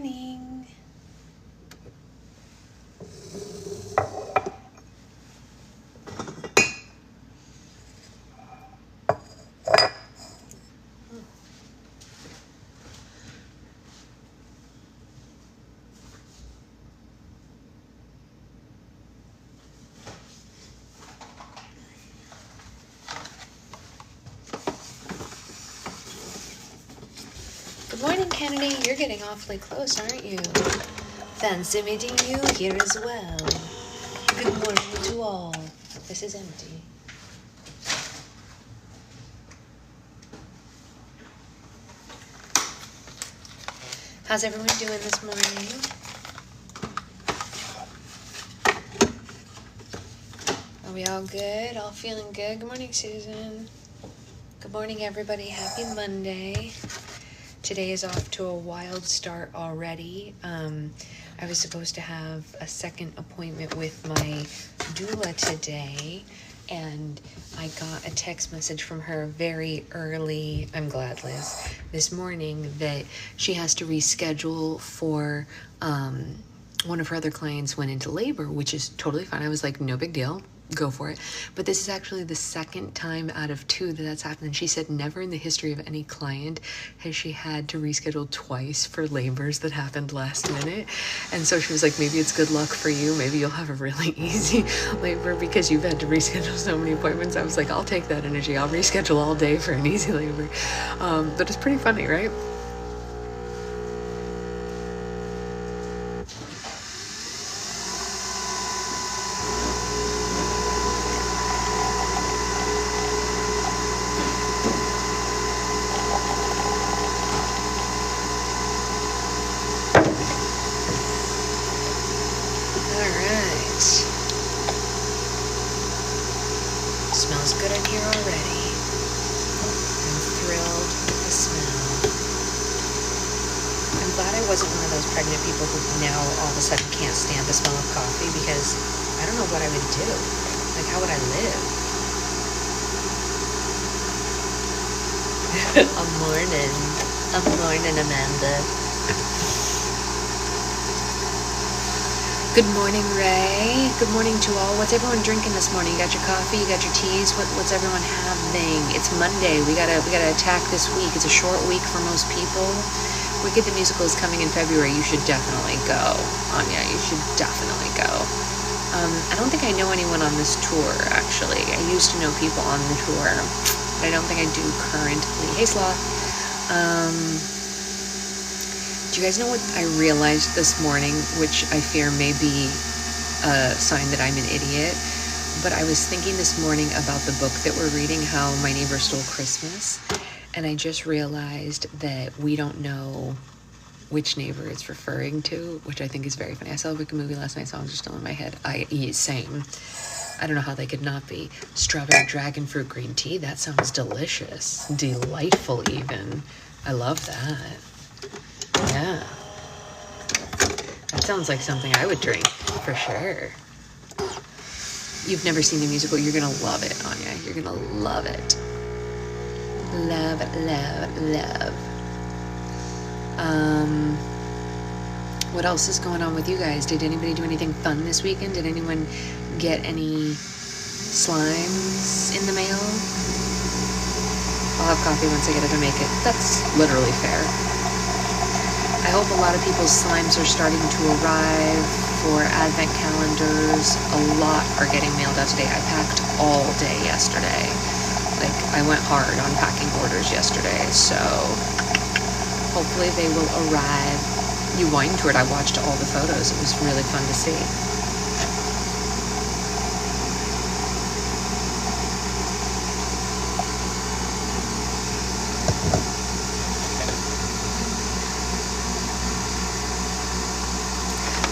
morning. Good morning, Kennedy. You're getting awfully close, aren't you? Fancy meeting you here as well. Good morning to all. This is empty. How's everyone doing this morning? Are we all good? All feeling good? Good morning, Susan. Good morning, everybody. Happy Monday. Today is off to a wild start already. I was supposed to have a second appointment with my doula today, and I got a text message from her very early, I'm glad, Liz, this morning that she has to reschedule for one of her other clients went into labor, which is totally fine. I was like, no big deal. Go for it. But this is actually the second time out of 2 that that's happened. And she said never in the history of any client has she had to reschedule twice for labors that happened last minute. And so she was like, maybe it's good luck for you. Maybe you'll have a really easy labor because you've had to reschedule so many appointments. I was like, I'll take that energy. I'll reschedule all day for an easy labor. But it's pretty funny, right? Smells good in here already. I'm thrilled with the smell. I'm glad I wasn't one of those pregnant people who now all of a sudden can't stand the smell of coffee, because I don't know what I would do. Like, how would I live? A morning, Amanda. Good morning, Ray. Good morning to all. What's everyone drinking this morning? You got your coffee? You got your teas? What's everyone having? It's Monday. We gotta attack this week. It's a short week for most people. Wicked the Musical is coming in February. You should definitely go, Anya. You should definitely go. I don't think I know anyone on this tour, actually. I used to know people on the tour, but I don't think I do currently. Hey, Sloth. Do you guys know what I realized this morning, which I fear may be a sign that I'm an idiot? But I was thinking this morning about the book that we're reading, How My Neighbor Stole Christmas. And I just realized that we don't know which neighbor it's referring to, which I think is very funny. I saw a wicked movie last night, songs are still in my head. Same. I don't know how they could not be. Strawberry dragon fruit green tea, that sounds delicious. Delightful even. I love that. Yeah. That sounds like something I would drink, for sure. You've never seen the musical, you're gonna love it, Anya. You're gonna love it. Love, love, love. What else is going on with you guys? Did anybody do anything fun this weekend? Did anyone get any slimes in the mail? I'll have coffee once I get it to make it. That's literally fair. I hope a lot of people's slimes are starting to arrive for advent calendars. A lot are getting mailed out today. I packed all day yesterday. Like, I went hard on packing orders yesterday, so hopefully they will arrive. You wine toured, I watched all the photos. It was really fun to see.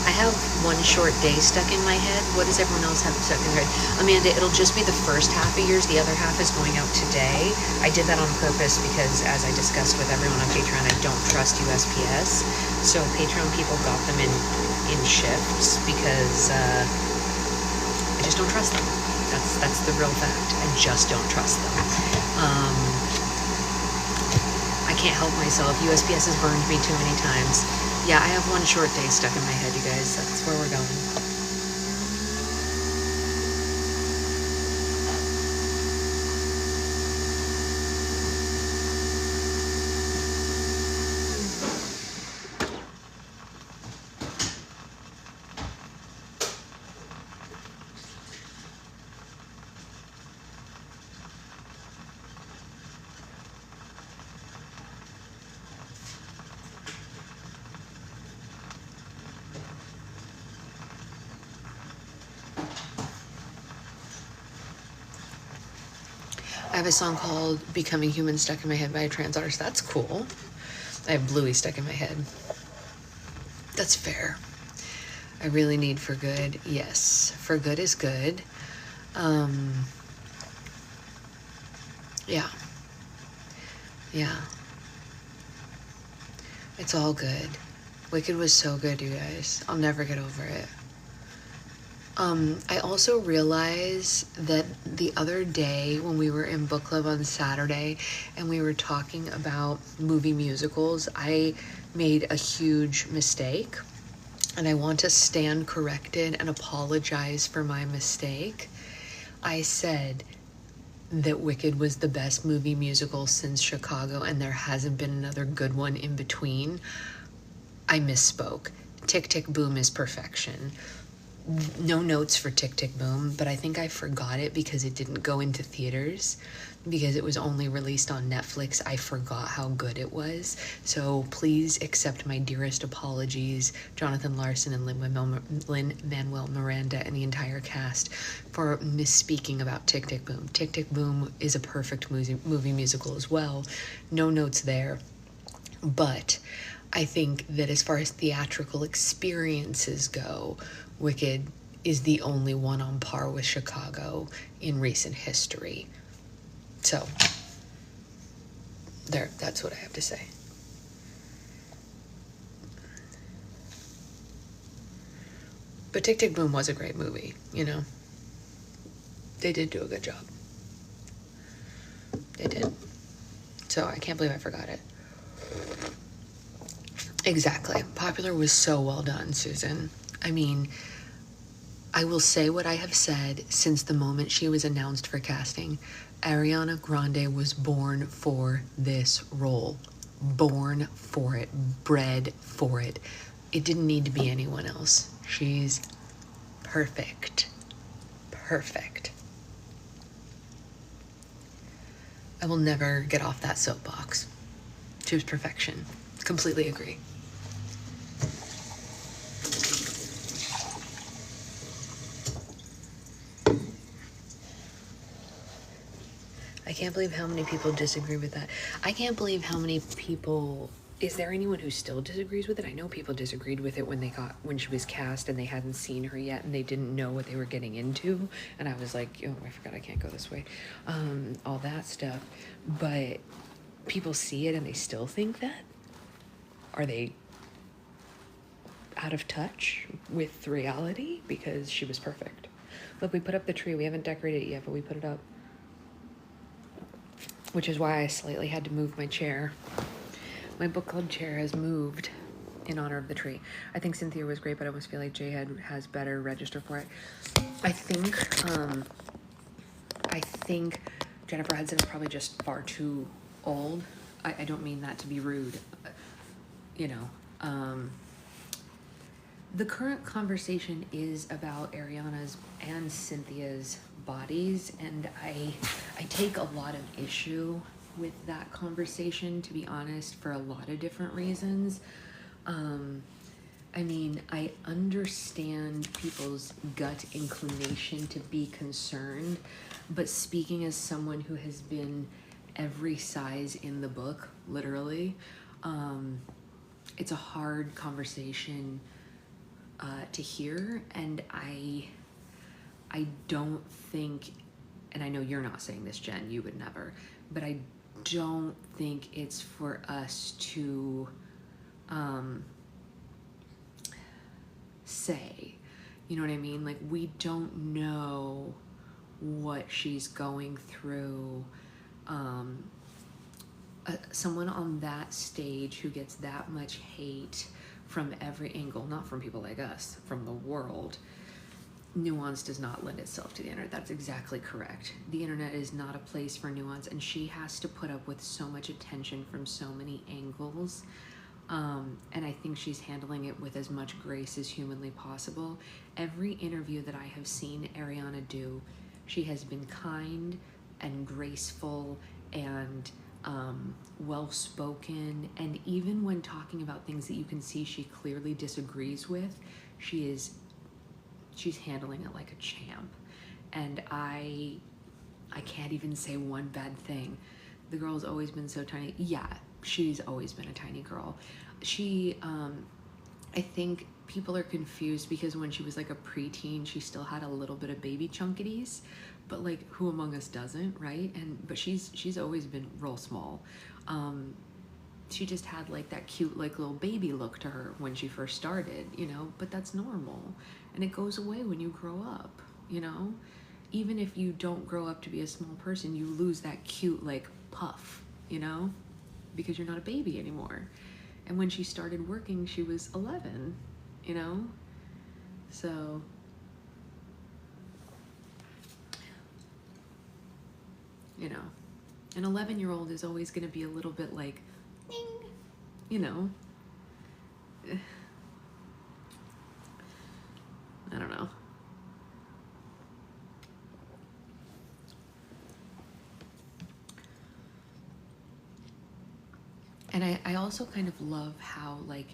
I have one short day stuck in my head. What does everyone else have stuck in their head? Amanda, it'll just be the first half of yours. The other half is going out today. I did that on purpose because, as I discussed with everyone on Patreon, I don't trust USPS. So Patreon people got them in shifts because I just don't trust them. That's the real fact. I just don't trust them. I can't help myself. USPS has burned me too many times. Yeah, I have one short day stuck in my head, you guys. That's where we're going. I have a song called Becoming Human stuck in my head by a trans artist. That's cool. I have Bluey stuck in my head. That's fair. I really need For Good. Yes, For Good is good. Yeah. Yeah. It's all good. Wicked was so good, you guys. I'll never get over it. I also realized that the other day when we were in book club on Saturday and we were talking about movie musicals, I made a huge mistake and I want to stand corrected and apologize for my mistake. I said that Wicked was the best movie musical since Chicago and there hasn't been another good one in between. I misspoke. Tick Tick Boom is perfection. No notes for Tick Tick Boom, but I think I forgot it because it didn't go into theaters because it was only released on Netflix. I forgot how good it was. So please accept my dearest apologies, Jonathan Larson and Lin-Manuel Miranda and the entire cast, for misspeaking about Tick Tick Boom. Tick Tick Boom is a perfect movie musical as well. No notes there. But I think that as far as theatrical experiences go, Wicked is the only one on par with Chicago in recent history. So, there, that's what I have to say. But Tick Tick Boom was a great movie, you know. They did do a good job. They did. So I can't believe I forgot it. Exactly. Popular was so well done, Susan. I mean, I will say what I have said since the moment she was announced for casting. Ariana Grande was born for this role. Born for it. Bred for it. It didn't need to be anyone else. She's perfect. Perfect. I will never get off that soapbox. She was perfection. Completely agree. I can't believe how many people disagree with that. I can't believe how many people. Is there anyone who still disagrees with it? I know people disagreed with it when she was cast and they hadn't seen her yet and they didn't know what they were getting into. And I was like, oh, I forgot I can't go this way. All that stuff. But people see it and they still think that? Are they out of touch with reality? Because she was perfect. Look, we put up the tree. We haven't decorated it yet, but we put it up. Which is why I slightly had to move my chair. My book club chair has moved in honor of the tree. I think Cynthia was great, but I almost feel like Jay has better register for it. I think Jennifer Hudson is probably just far too old. I don't mean that to be rude. You know, the current conversation is about Ariana's and Cynthia's bodies, and I take a lot of issue with that conversation, to be honest, for a lot of different reasons. I mean, I understand people's gut inclination to be concerned, but speaking as someone who has been every size in the book, literally, it's a hard conversation to hear, and I don't think, and I know you're not saying this, Jen, you would never, but I don't think it's for us to say, you know what I mean? Like, we don't know what she's going through. Someone on that stage who gets that much hate from every angle, not from people like us, from the world. Nuance does not lend itself to the internet. That's exactly correct. The internet is not a place for nuance, and she has to put up with so much attention from so many angles. And I think she's handling it with as much grace as humanly possible. Every interview that I have seen Ariana do, she has been kind and graceful and well-spoken, and even when talking about things that you can see she clearly disagrees with, she's handling it like a champ. And I can't even say one bad thing. The girl's always been so tiny. Yeah, she's always been a tiny girl. She I think people are confused because when she was like a preteen, she still had a little bit of baby chunkities, but like who among us doesn't, right? But she's always been real small. She just had like that cute like little baby look to her when she first started, you know, but that's normal, and it goes away when you grow up, you know. Even if you don't grow up to be a small person, you lose that cute like puff, you know, because you're not a baby anymore. And when she started working, she was 11, you know? So, you know, an 11-year-old is always going to be a little bit like, ding, you know? I don't know. And I also kind of love how like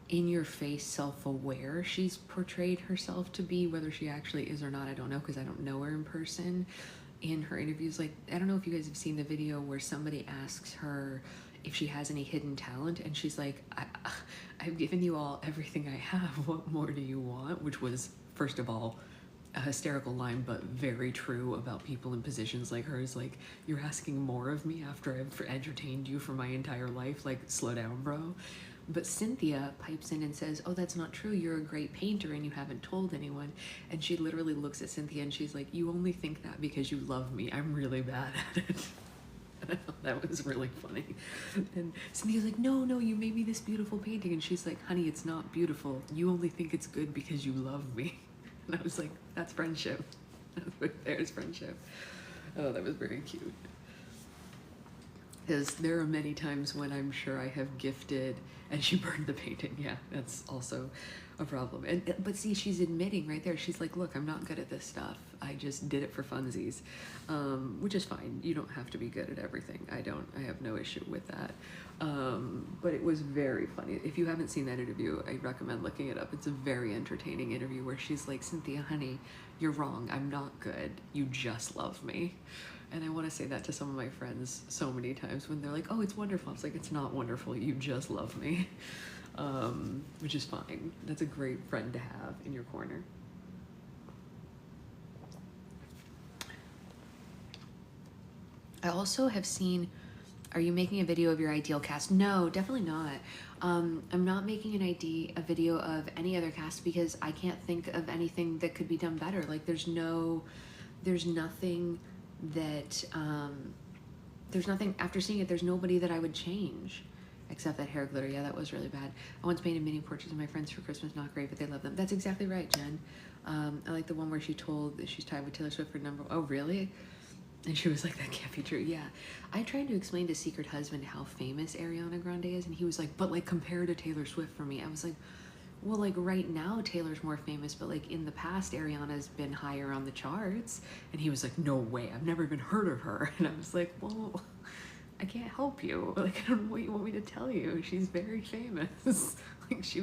in your face self-aware she's portrayed herself to be. Whether she actually is or not, I don't know, because I don't know her in person. In her interviews, like, I don't know if you guys have seen the video where somebody asks her if she has any hidden talent, and she's like, I've given you all everything I have, what more do you want? Which was, first of all, a hysterical line, but very true about people in positions like hers. Like, you're asking more of me after I've entertained you for my entire life. Like, slow down, bro. But Cynthia pipes in and says, oh, that's not true. You're a great painter and you haven't told anyone. And she literally looks at Cynthia and she's like, you only think that because you love me. I'm really bad at it. And I thought that was really funny. And Cynthia's like, no, you made me this beautiful painting. And she's like, honey, it's not beautiful. You only think it's good because you love me. And I was like, that's friendship. There's friendship. Oh, that was very cute. Because there are many times when I'm sure I have gifted and she burned the painting. Yeah, that's also a problem. But see, she's admitting right there. She's like, look, I'm not good at this stuff. I just did it for funsies, which is fine. You don't have to be good at everything. I have no issue with that. But it was very funny. If you haven't seen that interview, I recommend looking it up. It's a very entertaining interview where she's like, Cynthia, honey, you're wrong. I'm not good. You just love me. And I want to say that to some of my friends so many times when they're like, oh, it's wonderful. I was like, it's not wonderful. You just love me, which is fine. That's a great friend to have in your corner. I also have seen, are you making a video of your ideal cast? No, definitely not. I'm not making a video of any other cast because I can't think of anything that could be done better. Like there's nothing that, there's nothing, after seeing it, there's nobody that I would change except that hair glitter. Yeah, that was really bad. I once painted mini portraits of my friends for Christmas, not great, but they love them. That's exactly right, Jen. I like the one where she told that she's tied with Taylor Swift for number, oh really? And she was like, that can't be true. Yeah, I tried to explain to Secret Husband how famous Ariana Grande is, and he was like, but like compared to Taylor Swift for me. I was like, well, like right now Taylor's more famous, but like in the past Ariana's been higher on the charts. And he was like, no way, I've never even heard of her. And I was like, well, I can't help you. Like, I don't know what you want me to tell you. She's very famous. Like she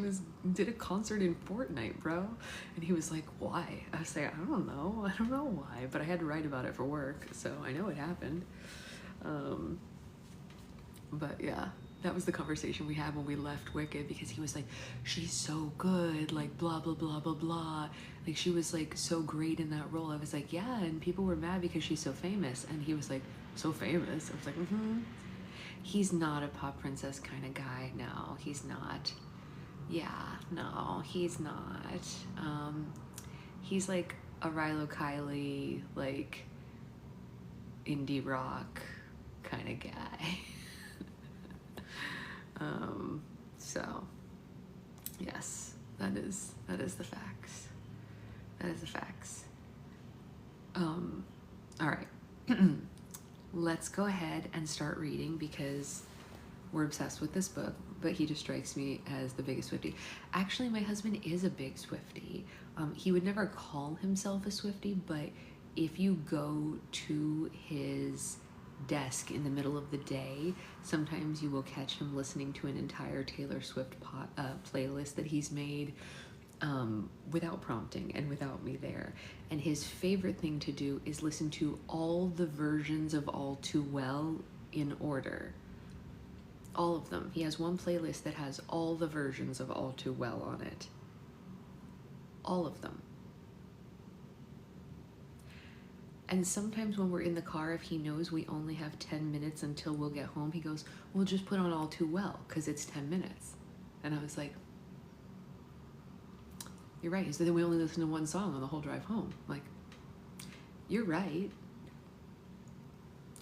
did a concert in Fortnite, bro. And he was like, why? I was like, I don't know why, but I had to write about it for work, so I know it happened. But yeah, that was the conversation we had when we left Wicked, because he was like, she's so good, like blah blah blah blah blah, like she was like so great in that role. I was like, yeah, and people were mad because she's so famous. And he was like, so famous? I was like, he's not a pop princess kind of guy. No, he's not. Yeah, no, he's not. He's like a Rilo Kiley, like indie rock kind of guy. So Yes, that is the facts. That is the facts. All right. Let's go ahead and start reading because we're obsessed with this book, but he just strikes me as the biggest Swiftie. Actually, my husband is a big Swiftie. He would never call himself a Swiftie, but if you go to his desk in the middle of the day, sometimes you will catch him listening to an entire Taylor Swift playlist that he's made without prompting and without me there. And his favorite thing to do is listen to all the versions of All Too Well in order. All of them. He has one playlist that has all the versions of All Too Well on it. All of them. And sometimes when we're in the car, if he knows we only have 10 minutes until we'll get home, he goes, we'll just put on All Too Well because it's 10 minutes. And I was like, you're right. He said, then we only listen to one song on the whole drive home. I'm like, you're right.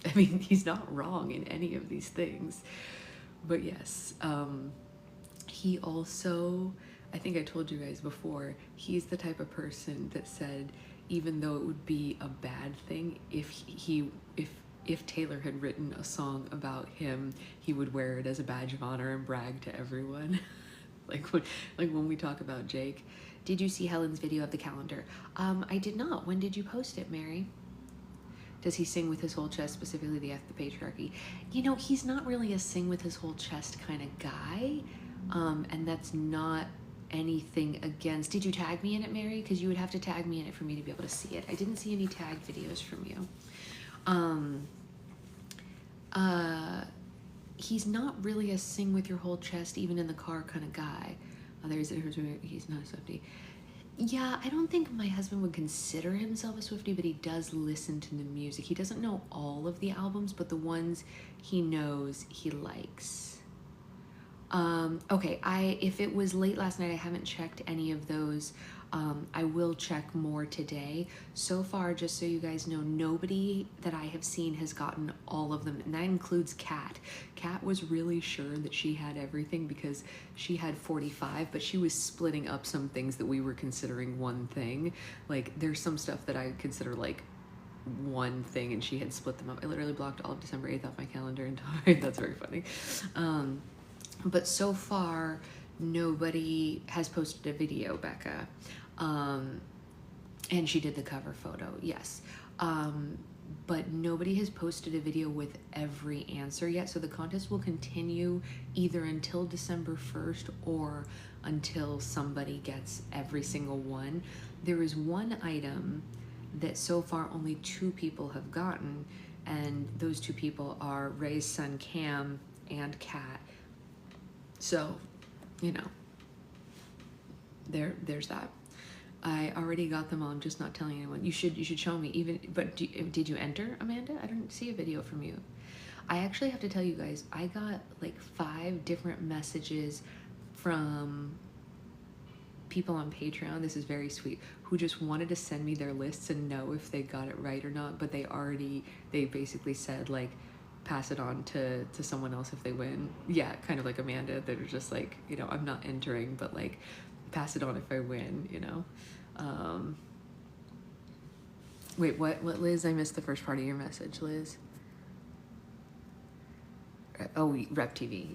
I mean, he's not wrong in any of these things. But yes, he also, I think I told you guys before, he's the type of person that said, even though it would be a bad thing if Taylor had written a song about him, he would wear it as a badge of honor and brag to everyone. like when we talk about Jake. Did you see Helen's video of the calendar? I did not. When did you post it, Mary? Does he sing with his whole chest, specifically the F the patriarchy? You know, he's not really a sing with his whole chest kind of guy. And that's not anything against. Did you tag me in it, Mary? Because you would have to tag me in it for me to be able to see it. I didn't see any tag videos from you. He's not really a sing with your whole chest, even in the car kind of guy. He's not a Swiftie. Yeah, I don't think my husband would consider himself a Swiftie, but he does listen to the music. He doesn't know all of the albums, but the ones he knows he likes. Okay, if it was late last night, I haven't checked any of those. I will check more today. So far, just so you guys know, nobody that I have seen has gotten all of them, and that includes Kat. Kat was really sure that she had everything because she had 45, but she was splitting up some things that we were considering one thing. Like, there's some stuff that I consider like one thing, and she had split them up. I literally blocked all of December 8th off my calendar entirely. That's very funny. But so far, nobody has posted a video, Becca. And she did the cover photo, yes. But nobody has posted a video with every answer yet. So the contest will continue either until December 1st or until somebody gets every single one. There is one item that so far only 2 people have gotten, and those 2 people are Ray's son Cam and Kat. So, you know, there's that. I already got them all. I'm just not telling anyone. You should show me. Even, but did you enter, Amanda? I didn't see a video from you. I actually have to tell you guys, I got like 5 different messages from people on Patreon. This is very sweet, who just wanted to send me their lists and know if they got it right or not. But they basically said like, pass it on to someone else if they win. Yeah, kind of like Amanda. They're just like, you know, I'm not entering, but like, pass it on if I win, you know. Wait, what, Liz? I missed the first part of your message, Liz. Oh, Rep TV.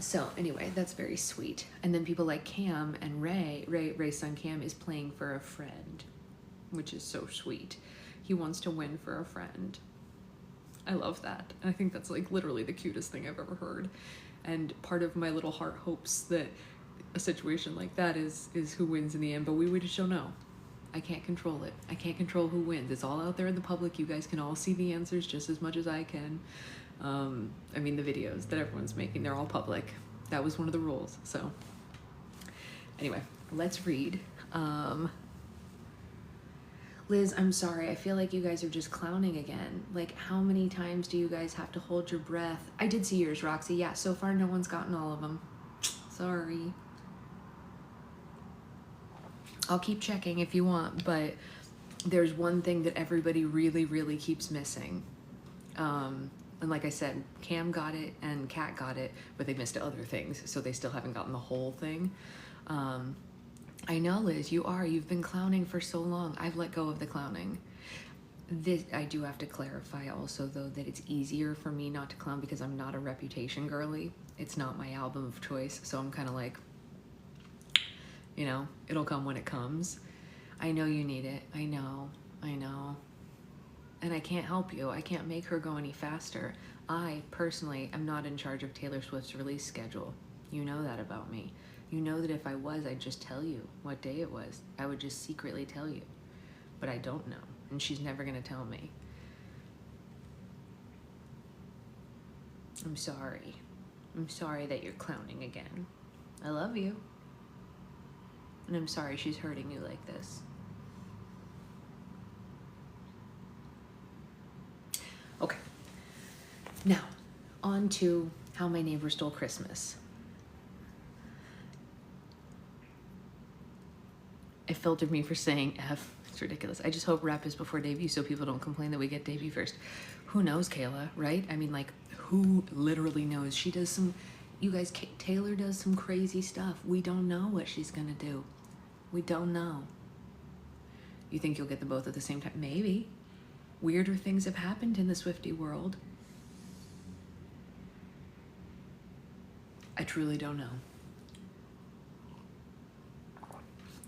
So anyway, that's very sweet. And then people like Cam and Ray's son Cam is playing for a friend, which is so sweet. He wants to win for a friend. I love that. I think that's like literally the cutest thing I've ever heard. And part of my little heart hopes that a situation like that is who wins in the end, but we just don't know. I can't control it. I can't control who wins. It's all out there in the public. You guys can all see the answers just as much as I can. I mean, the videos that everyone's making, they're all public. That was one of the rules. So anyway, let's read. Liz, I'm sorry. I feel like you guys are just clowning again. Like, how many times do you guys have to hold your breath? I did see yours, Roxy. Yeah, so far no one's gotten all of them. Sorry. I'll keep checking if you want, but there's one thing that everybody really, really keeps missing. And like I said, Cam got it and Kat got it, but they missed other things, so they still haven't gotten the whole thing. I know, Liz, you've been clowning for so long. I've let go of the clowning. I do have to clarify also, though, that it's easier for me not to clown because I'm not a Reputation girly. It's not my album of choice, so I'm kind of like, you know, it'll come when it comes. I know you need it. I know. And I can't help you. I can't make her go any faster. I, personally, am not in charge of Taylor Swift's release schedule. You know that about me. You know that if I was, I'd just tell you what day it was. I would just secretly tell you. But I don't know, and she's never gonna tell me. I'm sorry. I'm sorry that you're clowning again. I love you. And I'm sorry she's hurting you like this. Okay. Now, on to How My Neighbor Stole Christmas. It filtered me for saying F. It's ridiculous. I just hope rap is before debut so people don't complain that we get debut first. Who knows, Kayla, right? I mean, like, who literally knows? She does some, you guys, Taylor does some crazy stuff. We don't know what she's gonna do. We don't know. You think you'll get the both at the same time? Maybe. Weirder things have happened in the Swiftie world. I truly don't know.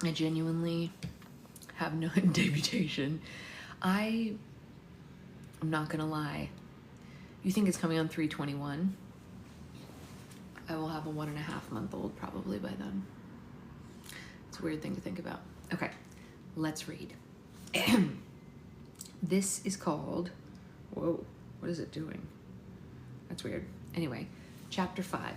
I genuinely have no debutation. I'm not gonna lie. You think it's coming on 3/21? I will have a 1.5-month-old probably by then. It's a weird thing to think about. Okay, let's read. This is called, whoa, what is it doing? That's weird. Anyway, chapter 5.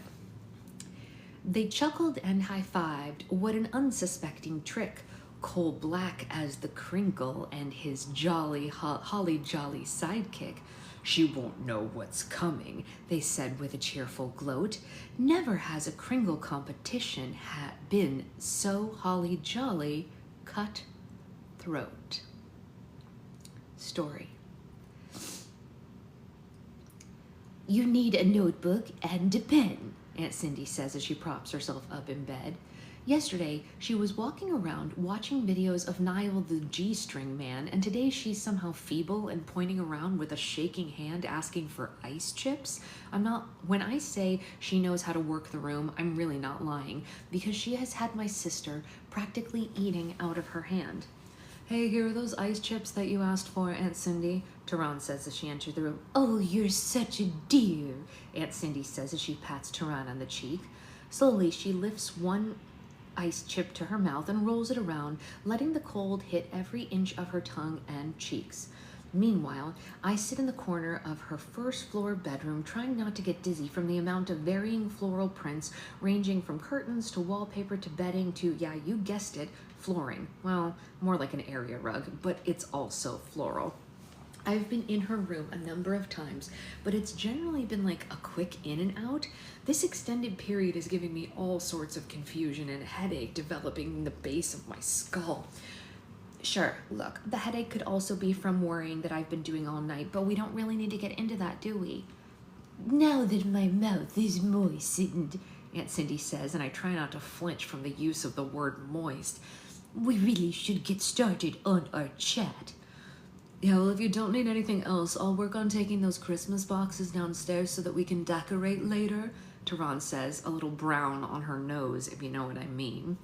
They chuckled and high-fived. What an unsuspecting trick. Coal black as the crinkle and his jolly, holly jolly sidekick. She won't know what's coming, they said with a cheerful gloat. Never has a Kringle competition been so holly jolly cutthroat. Story. You need a notebook and a pen, Aunt Cindy says as she props herself up in bed. Yesterday, she was walking around watching videos of Niall the G-string man, and today she's somehow feeble and pointing around with a shaking hand asking for ice chips. When I say she knows how to work the room, I'm really not lying, because she has had my sister practically eating out of her hand. Hey, here are those ice chips that you asked for, Aunt Cindy, Tehran says as she entered the room. Oh, you're such a dear, Aunt Cindy says as she pats Tehran on the cheek. Slowly, she lifts one ice chip to her mouth and rolls it around, letting the cold hit every inch of her tongue and cheeks. Meanwhile, I sit in the corner of her first-floor bedroom, trying not to get dizzy from the amount of varying floral prints, ranging from curtains to wallpaper to bedding to, yeah, you guessed it, flooring. Well, more like an area rug, but it's also floral. I've been in her room a number of times, but it's generally been like a quick in and out. This extended period is giving me all sorts of confusion and headache developing in the base of my skull. Sure, look, the headache could also be from worrying that I've been doing all night, but we don't really need to get into that, do we? Now that my mouth is moistened, Aunt Cindy says, and I try not to flinch from the use of the word moist, we really should get started on our chat. Yeah, well, if you don't need anything else, I'll work on taking those Christmas boxes downstairs so that we can decorate later, Tehran says, a little brown on her nose, if you know what I mean.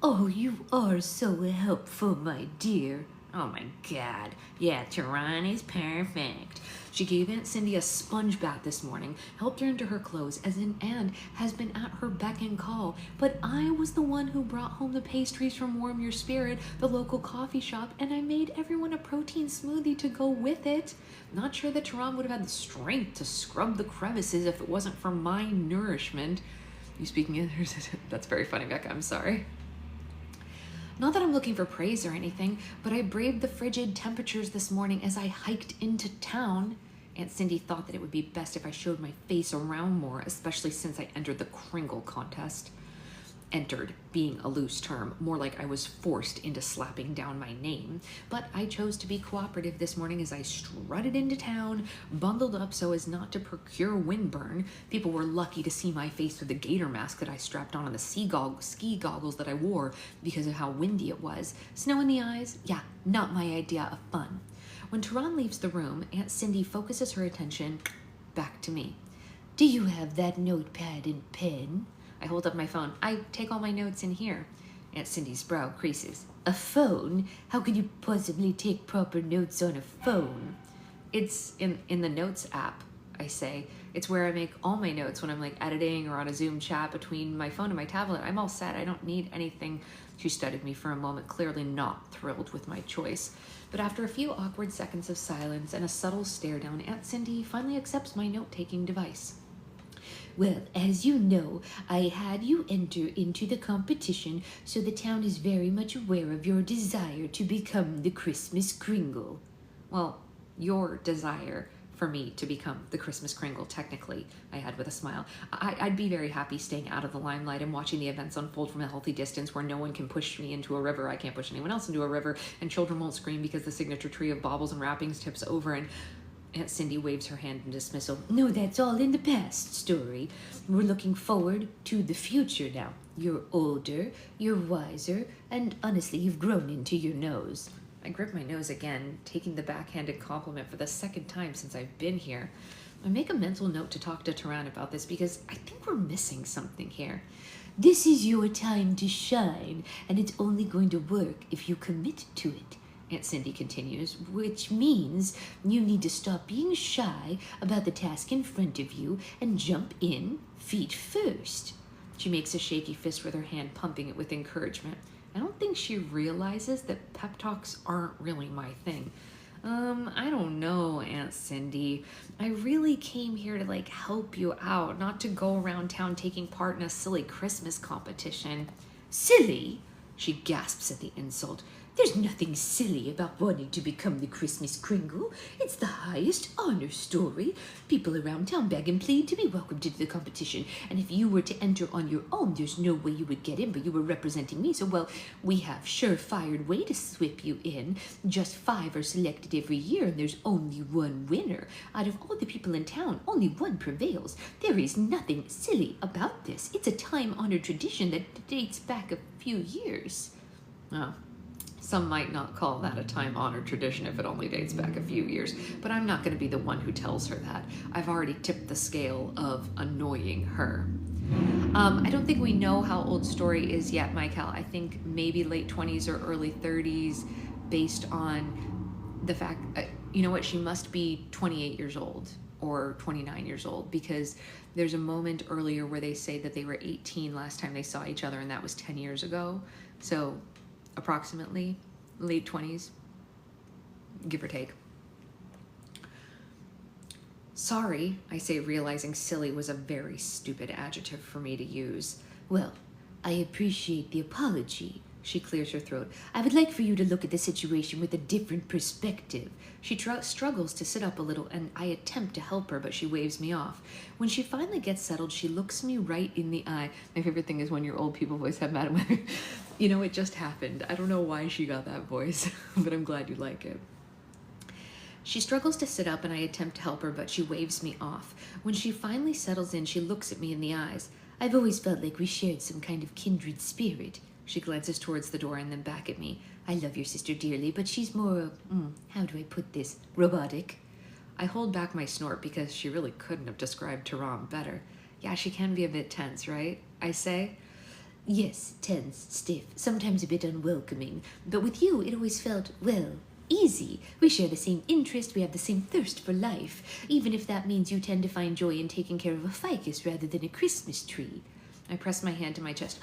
Oh, you are so helpful, my dear. Oh my God. Yeah, Tehran is perfect. She gave Aunt Cindy a sponge bath this morning, helped her into her clothes, and has been at her beck and call. But I was the one who brought home the pastries from Warm Your Spirit, the local coffee shop, and I made everyone a protein smoothie to go with it. Not sure that Tehran would have had the strength to scrub the crevices if it wasn't for my nourishment. You speaking in? That's very funny, Becca. I'm sorry. Not that I'm looking for praise or anything, but I braved the frigid temperatures this morning as I hiked into town. Aunt Cindy thought that it would be best if I showed my face around more, especially since I entered the Kringle contest. entered being a loose term, more like I was forced into slapping down my name. But I chose to be cooperative this morning as I strutted into town, bundled up so as not to procure windburn. People were lucky to see my face through the gator mask that I strapped on and the ski goggles that I wore because of how windy it was. Snow in the eyes? Yeah, not my idea of fun. When Tehran leaves the room, Aunt Cindy focuses her attention back to me. Do you have that notepad and pen? I hold up my phone. I take all my notes in here. Aunt Cindy's brow creases. A phone? How could you possibly take proper notes on a phone? It's in the notes app, I say. It's where I make all my notes when I'm like editing or on a Zoom chat between my phone and my tablet. I'm all set. I don't need anything. She studied me for a moment, clearly not thrilled with my choice. But after a few awkward seconds of silence and a subtle stare down, Aunt Cindy finally accepts my note-taking device. Well, as you know, I had you enter into the competition, so the town is very much aware of your desire to become the Christmas Kringle. Well, your desire for me to become the Christmas Kringle, technically, I had with a smile. I'd be very happy staying out of the limelight and watching the events unfold from a healthy distance where no one can push me into a river, I can't push anyone else into a river, and children won't scream because the signature tree of baubles and wrappings tips over and Aunt Cindy waves her hand in dismissal. No, that's all in the past, Story. We're looking forward to the future now. You're older, you're wiser, and honestly, you've grown into your nose. I grip my nose again, taking the backhanded compliment for the second time since I've been here. I make a mental note to talk to Tehran about this because I think we're missing something here. This is your time to shine, and it's only going to work if you commit to it. Aunt Cindy continues, which means you need to stop being shy about the task in front of you and jump in feet first. She makes a shaky fist with her hand, pumping it with encouragement. I don't think she realizes that pep talks aren't really my thing. I don't know, Aunt Cindy. I really came here to help you out, not to go around town taking part in a silly Christmas competition. Silly? She gasps at the insult. There's nothing silly about wanting to become the Christmas Kringle. It's the highest honor, Story. People around town beg and plead to be welcomed into the competition. And if you were to enter on your own, there's no way you would get in, but you were representing me. So, well, we have sure-fired way to slip you in. Just 5 are selected every year, and there's only one winner. Out of all the people in town, only one prevails. There is nothing silly about this. It's a time-honored tradition that dates back a few years. Oh. Some might not call that a time-honored tradition if it only dates back a few years, but I'm not going to be the one who tells her that. I've already tipped the scale of annoying her. I don't think we know how old Story is yet, Michael. I think maybe late 20s or early 30s based on the fact, you know what, she must be 28 years old or 29 years old because there's a moment earlier where they say that they were 18 last time they saw each other and that was 10 years ago. So approximately late 20s, give or take. Sorry, I say, realizing silly was a very stupid adjective for me to use. Well, I appreciate the apology. She clears her throat. I would like for you to look at the situation with a different perspective. She struggles to sit up a little, and I attempt to help her, but she waves me off. When she finally gets settled, she looks me right in the eye. My favorite thing is when your old people voice have Madam Weather. You know, it just happened. I don't know why she got that voice, but I'm glad you like it. She struggles to sit up, and I attempt to help her, but she waves me off. When she finally settles in, she looks at me in the eyes. I've always felt like we shared some kind of kindred spirit. She glances towards the door and then back at me. I love your sister dearly, but she's more, how do I put this, robotic. I hold back my snort because she really couldn't have described Tehran better. Yeah, she can be a bit tense, right? I say. Yes, tense, stiff, sometimes a bit unwelcoming. But with you, it always felt, well, easy. We share the same interest, we have the same thirst for life, even if that means you tend to find joy in taking care of a ficus rather than a Christmas tree. I press my hand to my chest.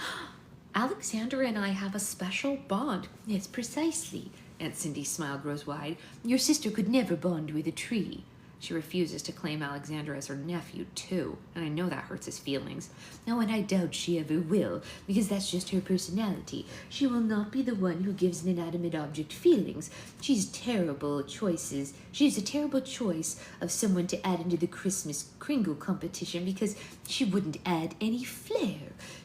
Alexandra and I have a special bond. Yes, precisely. Aunt Cindy's smile grows wide. Your sister could never bond with a tree. She refuses to claim Alexandra as her nephew, too, and I know that hurts his feelings. Oh, and I doubt she ever will, because that's just her personality. She will not be the one who gives an inanimate object feelings. She's a terrible choice of someone to add into the Christmas Kringle competition because she wouldn't add any flair.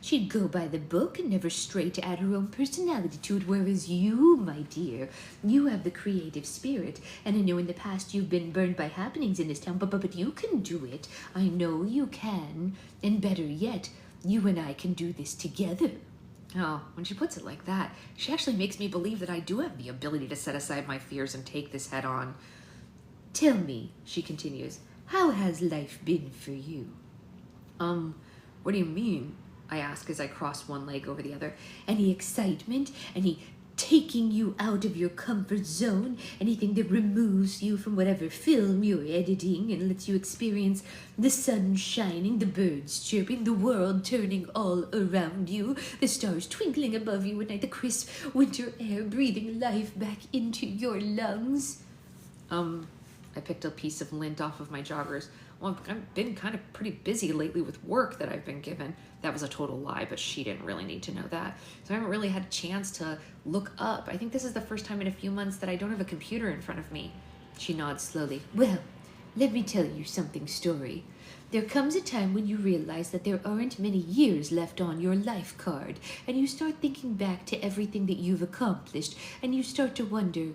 She'd go by the book and never stray to add her own personality to it, whereas you, my dear, you have the creative spirit, and I know in the past you've been burned by happenings in this town, but you can do it. I know you can, and better yet, you and I can do this together. Oh, when she puts it like that, she actually makes me believe that I do have the ability to set aside my fears and take this head on. Tell me, she continues, how has life been for you? What do you mean? I ask as I cross one leg over the other. Any excitement? Any taking you out of your comfort zone? Anything that removes you from whatever film you're editing and lets you experience the sun shining, the birds chirping, the world turning all around you, the stars twinkling above you at night, the crisp winter air breathing life back into your lungs? I picked a piece of lint off of my joggers. Well, I've been kind of pretty busy lately with work that I've been given. That was a total lie, but she didn't really need to know that. So I haven't really had a chance to look up. I think this is the first time in a few months that I don't have a computer in front of me. She nods slowly. Well, let me tell you something, Story. There comes a time when you realize that there aren't many years left on your life card, and you start thinking back to everything that you've accomplished, and you start to wonder,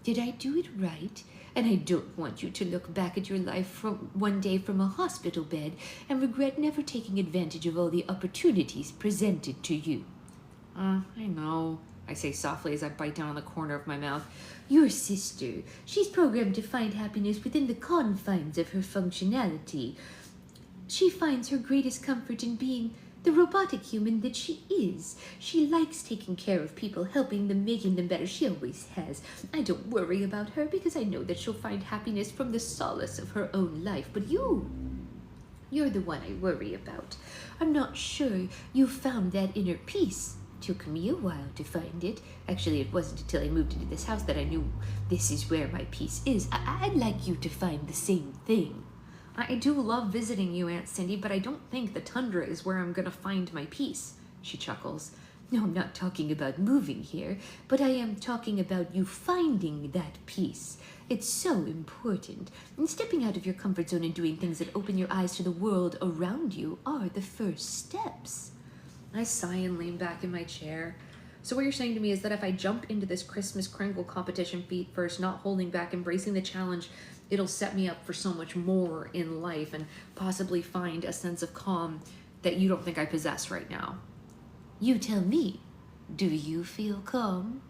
did I do it right? And I don't want you to look back at your life from one day from a hospital bed and regret never taking advantage of all the opportunities presented to you. I know, I say softly as I bite down on the corner of my mouth. Your sister, she's programmed to find happiness within the confines of her functionality. She finds her greatest comfort in being the robotic human that she is. She likes taking care of people, helping them, making them better. She always has. I don't worry about her because I know that she'll find happiness from the solace of her own life. But you're the one I worry about. I'm not sure you found that inner peace. Took me a while to find it. Actually, it wasn't until I moved into this house that I knew this is where my peace is. I'd like you to find the same thing. I do love visiting you, Aunt Cindy, but I don't think the tundra is where I'm gonna find my peace, she chuckles. No, I'm not talking about moving here, but I am talking about you finding that peace. It's so important. And stepping out of your comfort zone and doing things that open your eyes to the world around you are the first steps. I sigh and lean back in my chair. So what you're saying to me is that if I jump into this Christmas Kringle competition feet first, not holding back, embracing the challenge, it'll set me up for so much more in life and possibly find a sense of calm that you don't think I possess right now. You tell me, do you feel calm?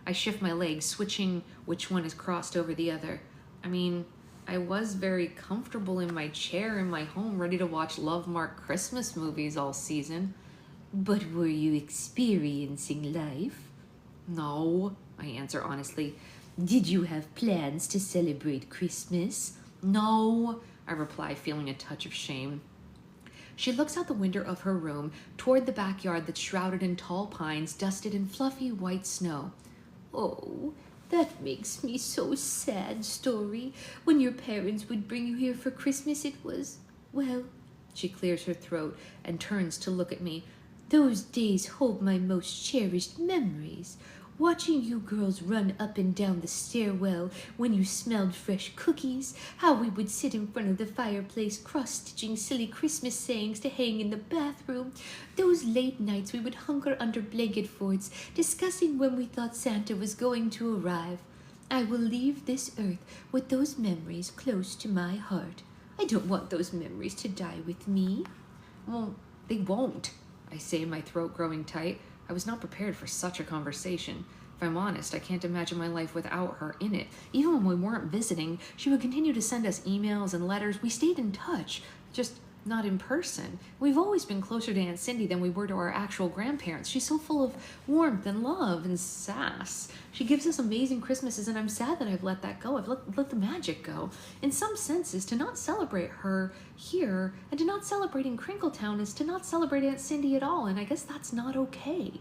I shift my legs, switching which one is crossed over the other. I mean, I was very comfortable in my chair in my home, ready to watch Love-Marked Christmas movies all season. But were you experiencing life? No, I answer honestly. Did you have plans to celebrate Christmas? No, I reply, feeling a touch of shame. She looks out the window of her room toward the backyard that's shrouded in tall pines, dusted in fluffy white snow. Oh, that makes me so sad, Story. When your parents would bring you here for Christmas, it was, well, she clears her throat and turns to look at me. Those days hold my most cherished memories. Watching you girls run up and down the stairwell when you smelled fresh cookies, how we would sit in front of the fireplace cross-stitching silly Christmas sayings to hang in the bathroom, those late nights we would hunker under blanket forts discussing when we thought Santa was going to arrive. I will leave this earth with those memories close to my heart. I don't want those memories to die with me. Well, they won't, I say, my throat growing tight. I was not prepared for such a conversation. If I'm honest, I can't imagine my life without her in it. Even when we weren't visiting, she would continue to send us emails and letters. We stayed in touch, just not in person. We've always been closer to Aunt Cindy than we were to our actual grandparents. She's so full of warmth and love and sass. She gives us amazing Christmases, and I'm sad that I've let that go. I've let the magic go. In some senses, to not celebrate her here and to not celebrate in Crinkletown is to not celebrate Aunt Cindy at all, and I guess that's not okay.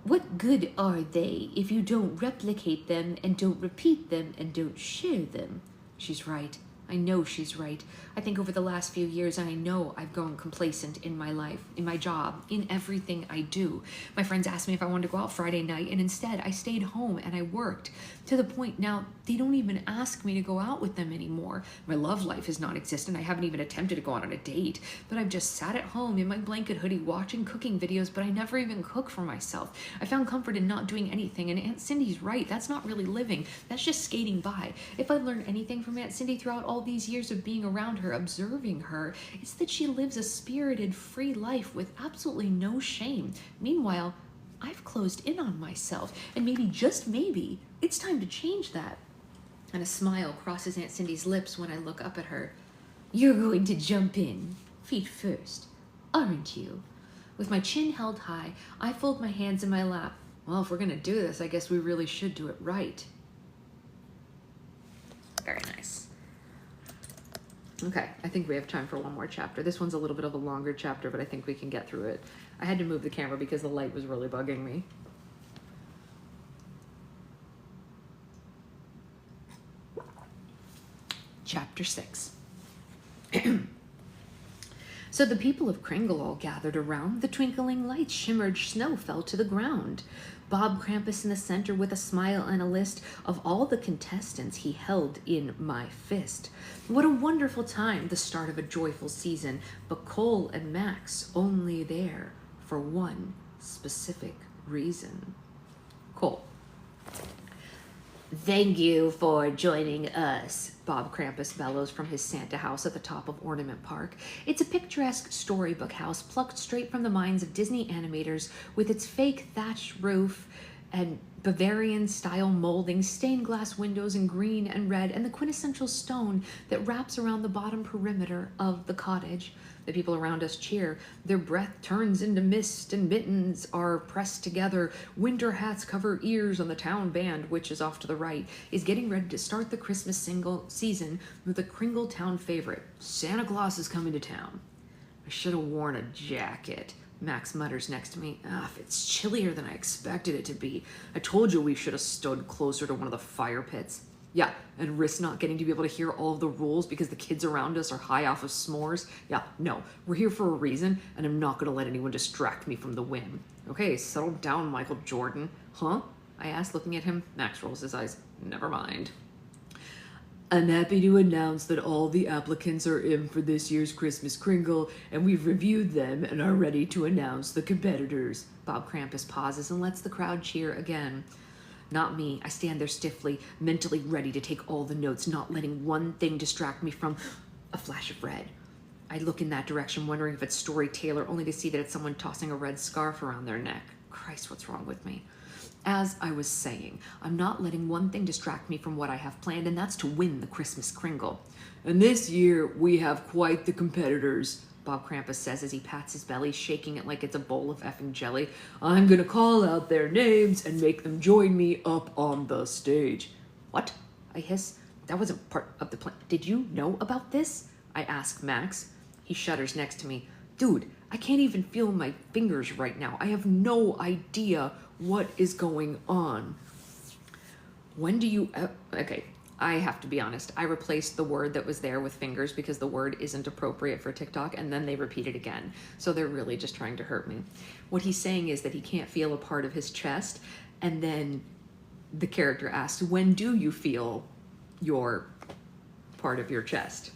What good are they if you don't replicate them and don't repeat them and don't share them? She's right. I know she's right. I think over the last few years, I know I've grown complacent in my life, in my job, in everything I do. My friends asked me if I wanted to go out Friday night, and instead I stayed home and I worked, to the point now they don't even ask me to go out with them anymore. My love life is non-existent. I haven't even attempted to go out on a date, but I've just sat at home in my blanket hoodie watching cooking videos, but I never even cook for myself. I found comfort in not doing anything, and Aunt Cindy's right. That's not really living. That's just skating by. If I've learned anything from Aunt Cindy throughout all these years of being around her, observing her, it's that she lives a spirited, free life with absolutely no shame. Meanwhile, I've closed in on myself, and maybe, just maybe, it's time to change that. And a smile crosses Aunt Cindy's lips when I look up at her. You're going to jump in, feet first, aren't you? With my chin held high, I fold my hands in my lap. Well, if we're gonna do this, I guess we really should do it right. Very nice. Okay, I think we have time for one more chapter. This one's a little bit of a longer chapter, but I think we can get through it. I had to move the camera because the light was really bugging me. Chapter 6. So the people of Kringle all gathered around. The twinkling lights shimmered, snow fell to the ground. Bob Krampus in the center with a smile and a list of all the contestants he held in my fist. What a wonderful time, the start of a joyful season, but Cole and Max only there for one specific reason. Cole. Thank you for joining us, Bob Krampus bellows from his Santa house at the top of Ornament Park. It's a picturesque storybook house plucked straight from the minds of Disney animators, with its fake thatched roof and Bavarian-style molding, stained glass windows in green and red, and the quintessential stone that wraps around the bottom perimeter of the cottage. The people around us cheer. Their breath turns into mist, and mittens are pressed together. Winter hats cover ears on the town band, which is off to the right, is getting ready to start the Christmas single season with a Kringle town favorite. Santa Claus is coming to town. I should have worn a jacket, Max mutters next to me. It's chillier than I expected it to be. I told you we should have stood closer to one of the fire pits. Yeah, and risk not getting to be able to hear all of the rules because the kids around us are high off of s'mores. Yeah, no, we're here for a reason, and I'm not gonna let anyone distract me from the win. Okay, settle down, Michael Jordan. Huh? I asked, looking at him. Max rolls his eyes. Never mind. I'm happy to announce that all the applicants are in for this year's Christmas Kringle, and we've reviewed them and are ready to announce the competitors. Bob Krampus pauses and lets the crowd cheer again. Not me. I stand there stiffly, mentally ready to take all the notes, not letting one thing distract me from a flash of red. I look in that direction, wondering if it's Story Taylor, only to see that it's someone tossing a red scarf around their neck. Christ, what's wrong with me? As I was saying, I'm not letting one thing distract me from what I have planned, and that's to win the Christmas Kringle. And this year, we have quite the competitors, Bob Krampus says as he pats his belly, shaking it like it's a bowl of effing jelly. I'm gonna call out their names and make them join me up on the stage. What? I hiss. That wasn't part of the plan. Did you know about this? I ask Max. He shudders next to me. Dude, I can't even feel my fingers right now. I have no idea what is going on. When do you... okay, I have to be honest. I replaced the word that was there with fingers because the word isn't appropriate for TikTok, and then they repeat it again. So they're really just trying to hurt me. What he's saying is that he can't feel a part of his chest, and then the character asks, when do you feel your part of your chest?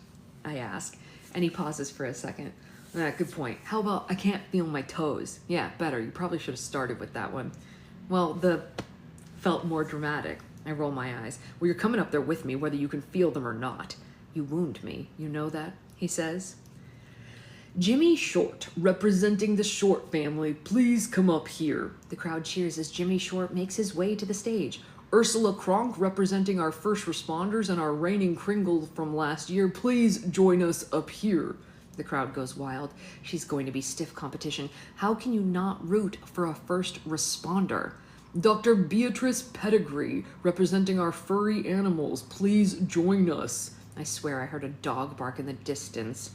I ask, and he pauses for a second. Good point. How about I can't feel my toes? Yeah, better. You probably should have started with that one. Well, the felt more dramatic. I roll my eyes. Well, you're coming up there with me, whether you can feel them or not. You wound me. You know that? He says. Jimmy Short, representing the Short family, please come up here. The crowd cheers as Jimmy Short makes his way to the stage. Ursula Kronk, representing our first responders and our reigning Kringle from last year, please join us up here. The crowd goes wild. She's going to be stiff competition. How can you not root for a first responder? Dr. Beatrice Pettigrew, representing our furry animals, please join us. I swear I heard a dog bark in the distance.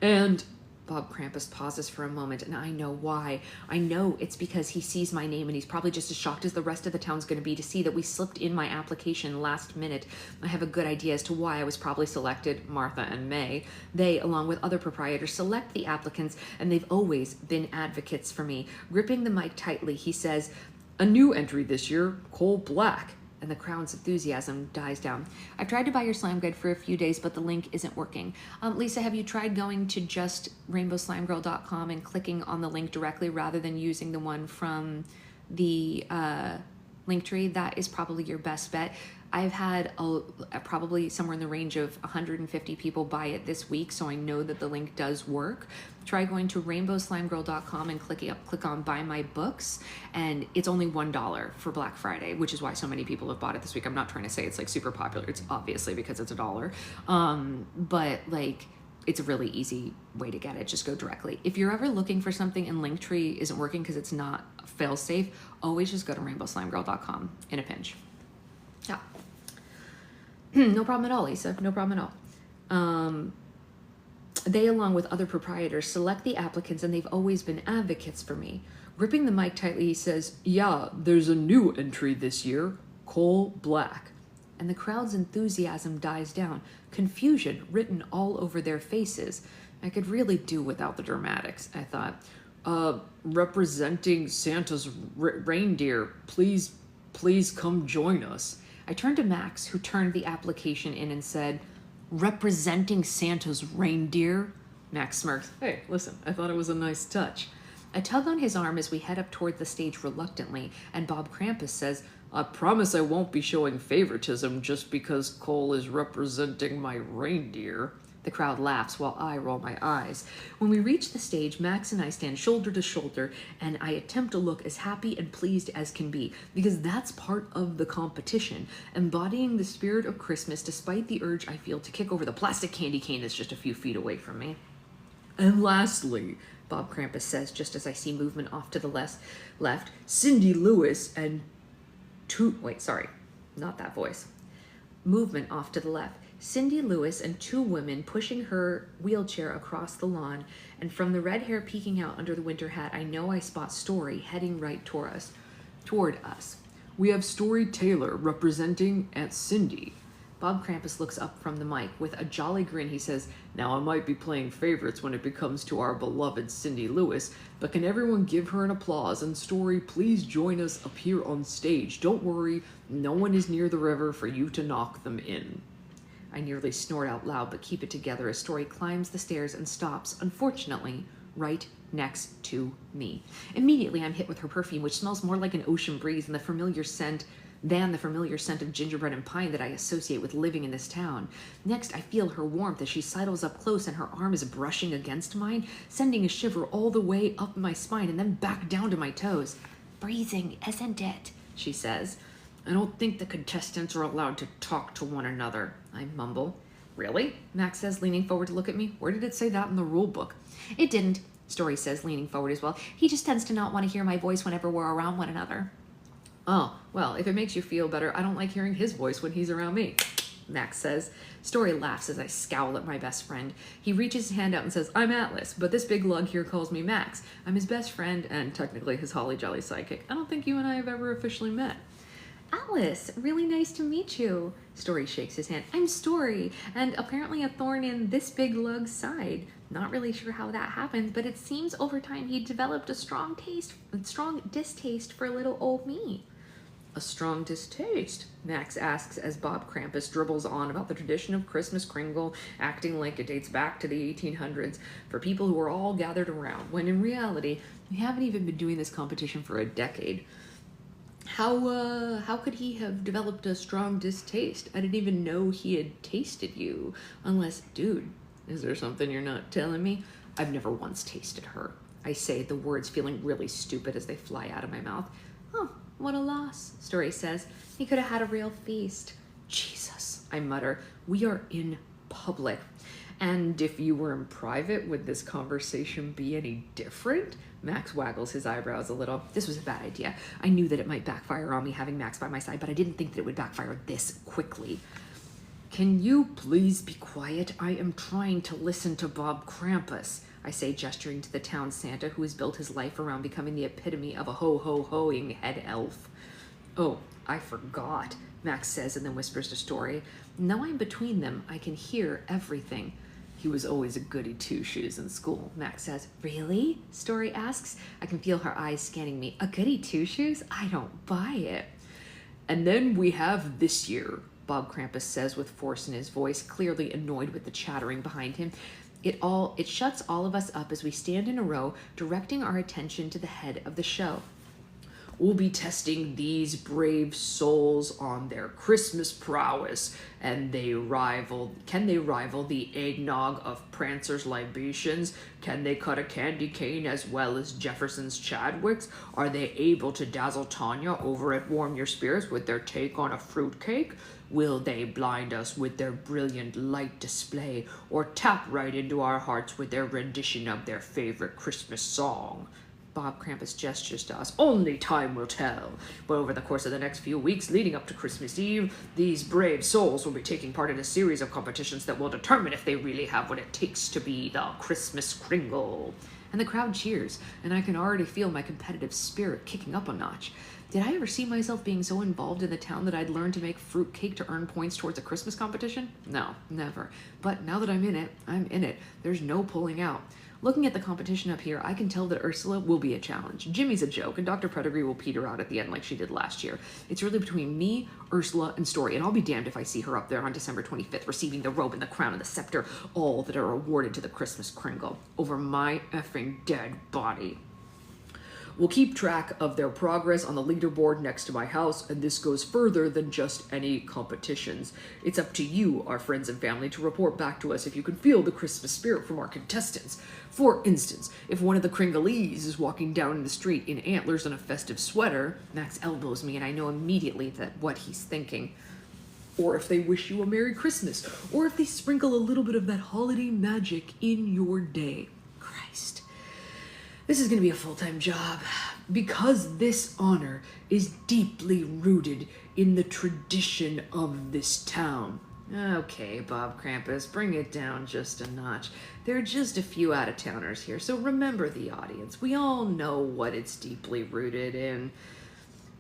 And Bob Krampus pauses for a moment, and I know why. I know it's because he sees my name, and he's probably just as shocked as the rest of the town's going to be to see that we slipped in my application last minute. I have a good idea as to why I was probably selected, Martha and May. They, along with other proprietors, select the applicants, and they've always been advocates for me. Gripping the mic tightly, he says, "A new entry this year, Cole Black." And the crowd's enthusiasm dies down. I've tried to buy your slime guide for a few days, but the link isn't working. Lisa, have you tried going to just rainbowslimegirl.com and clicking on the link directly rather than using the one from the Linktree? That is probably your best bet. I've had probably somewhere in the range of 150 people buy it this week, so I know that the link does work. Try going to rainbowslimegirl.com and click on buy my books, and it's only $1 for Black Friday, which is why so many people have bought it this week. I'm not trying to say it's like super popular. It's obviously because it's $1, but like it's a really easy way to get it. Just go directly. If you're ever looking for something and Linktree isn't working because it's not fail safe, always just go to rainbowslimegirl.com in a pinch. Yeah. No problem at all, Lisa. No problem at all. They, along with other proprietors, select the applicants, and they've always been advocates for me. Gripping the mic tightly, he says, "Yeah, there's a new entry this year, Cole Black." And the crowd's enthusiasm dies down, confusion written all over their faces. I could really do without the dramatics, I thought. Representing Santa's reindeer, please come join us." I turned to Max, who turned the application in and said, "Representing Santa's reindeer?" Max smirks. "Hey, listen, I thought it was a nice touch." I tug on his arm as we head up toward the stage reluctantly, and Bob Krampus says, "I promise I won't be showing favoritism just because Cole is representing my reindeer." The crowd laughs while I roll my eyes. When we reach the stage, Max and I stand shoulder to shoulder, and I attempt to look as happy and pleased as can be, because that's part of the competition, embodying the spirit of Christmas despite the urge I feel to kick over the plastic candy cane that's just a few feet away from me. "And lastly," Bob Krampus says, just as I see movement off to the left, "Cindy Lewis and not that voice. Movement off to the left. Cindy Lewis and two women pushing her wheelchair across the lawn, and from the red hair peeking out under the winter hat, I know I spot Story heading right toward us. "We have Story Taylor representing Aunt Cindy." Bob Krampus looks up from the mic. With a jolly grin, he says, "Now I might be playing favorites when it comes to our beloved Cindy Lewis, but can everyone give her an applause? And Story, please join us up here on stage. Don't worry, no one is near the river for you to knock them in." I nearly snort out loud, but keep it together as Story climbs the stairs and stops, unfortunately, right next to me. Immediately, I'm hit with her perfume, which smells more like an ocean breeze than the familiar scent of gingerbread and pine that I associate with living in this town. Next, I feel her warmth as she sidles up close and her arm is brushing against mine, sending a shiver all the way up my spine and then back down to my toes. "Breathing, isn't it?" she says. "I don't think the contestants are allowed to talk to one another," I mumble. "Really?" Max says, leaning forward to look at me. "Where did it say that in the rule book?" "It didn't," Story says, leaning forward as well. "He just tends to not want to hear my voice whenever we're around one another." "Oh, well, if it makes you feel better, I don't like hearing his voice when he's around me," Max says. Story laughs as I scowl at my best friend. He reaches his hand out and says, "I'm Atlas, but this big lug here calls me Max. I'm his best friend and technically his holly jolly sidekick. I don't think you and I have ever officially met." "Alice, really nice to meet you." Story shakes his hand. "I'm Story, and apparently a thorn in this big lug's side. Not really sure how that happened, but it seems over time he developed a strong distaste for little old me." "A strong distaste?" Max asks as Bob Krampus dribbles on about the tradition of Christmas Kringle, acting like it dates back to the 1800s for people who are all gathered around, when in reality, we haven't even been doing this competition for a decade. How could he have developed a strong distaste? I didn't even know he had tasted you. Unless, dude, is there something you're not telling me? I've never once tasted her. I say, the words feeling really stupid as they fly out of my mouth. "Oh, what a loss," Story says. "He could have had a real feast." "Jesus," I mutter. "We are in public. And if you were in private, would this conversation be any different?" Max waggles his eyebrows a little. This was a bad idea. I knew that it might backfire on me having Max by my side, but I didn't think that it would backfire this quickly. "Can you please be quiet? I am trying to listen to Bob Krampus." I say, gesturing to the town Santa who has built his life around becoming the epitome of a ho-ho-hoing head elf. Oh, I forgot, Max says and then whispers to Story. Now I'm between them, I can hear everything. He was always a goody two-shoes in school, Max says. Really? Story asks. I can feel her eyes scanning me. A goody two-shoes? I don't buy it. And then we have this year, Bob Krampus says with force in his voice, clearly annoyed with the chattering behind him. It shuts all of us up as we stand in a row, directing our attention to the head of the show. We'll be testing these brave souls on their Christmas prowess, and can they rival the eggnog of Prancer's libations? Can they cut a candy cane as well as Jefferson's Chadwicks? Are they able to dazzle Tanya over at Warm Your Spirits with their take on a fruitcake? Will they blind us with their brilliant light display, or tap right into our hearts with their rendition of their favorite Christmas song? Bob Krampus gestures to us. Only time will tell. But over the course of the next few weeks leading up to Christmas Eve, these brave souls will be taking part in a series of competitions that will determine if they really have what it takes to be the Christmas Kringle. And the crowd cheers, and I can already feel my competitive spirit kicking up a notch. Did I ever see myself being so involved in the town that I'd learned to make fruitcake to earn points towards a Christmas competition? No, never. But now that I'm in it, I'm in it. There's no pulling out. Looking at the competition up here, I can tell that Ursula will be a challenge. Jimmy's a joke, and Dr. Pedigree will peter out at the end like she did last year. It's really between me, Ursula, and Story, and I'll be damned if I see her up there on December 25th, receiving the robe and the crown and the scepter, all that are awarded to the Christmas Kringle, over my effing dead body. We'll keep track of their progress on the leaderboard next to my house, and this goes further than just any competitions. It's up to you, our friends and family, to report back to us if you can feel the Christmas spirit from our contestants. For instance, if one of the Kringleese is walking down the street in antlers and a festive sweater, Max elbows me and I know immediately what he's thinking. Or if they wish you a Merry Christmas, or if they sprinkle a little bit of that holiday magic in your day. Christ. This is going to be a full-time job, because this honor is deeply rooted in the tradition of this town. Okay, Bob Krampus, bring it down just a notch. There are just a few out-of-towners here, so remember the audience. We all know what it's deeply rooted in.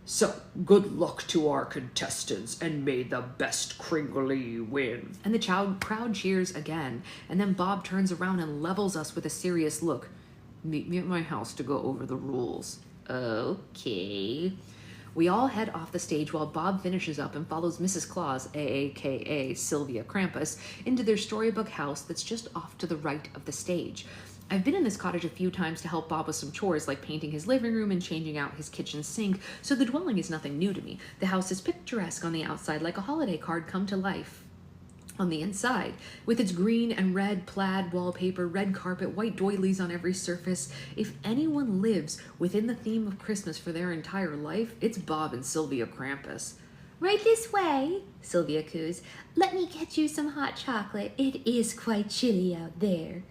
So, good luck to our contestants, and may the best Kringlee win. And the crowd cheers again, and then Bob turns around and levels us with a serious look. Meet me at my house to go over the rules. Okay. We all head off the stage while Bob finishes up and follows Mrs. Claus, a.k.a. Sylvia Krampus, into their storybook house that's just off to the right of the stage. I've been in this cottage a few times to help Bob with some chores like painting his living room and changing out his kitchen sink, so the dwelling is nothing new to me. The house is picturesque on the outside, like a holiday card come to life on the inside, with its green and red plaid wallpaper, red carpet, white doilies on every surface. If anyone lives within the theme of Christmas for their entire life, it's Bob and Sylvia Krampus. Right this way, Sylvia coos. Let me get you some hot chocolate. It is quite chilly out there.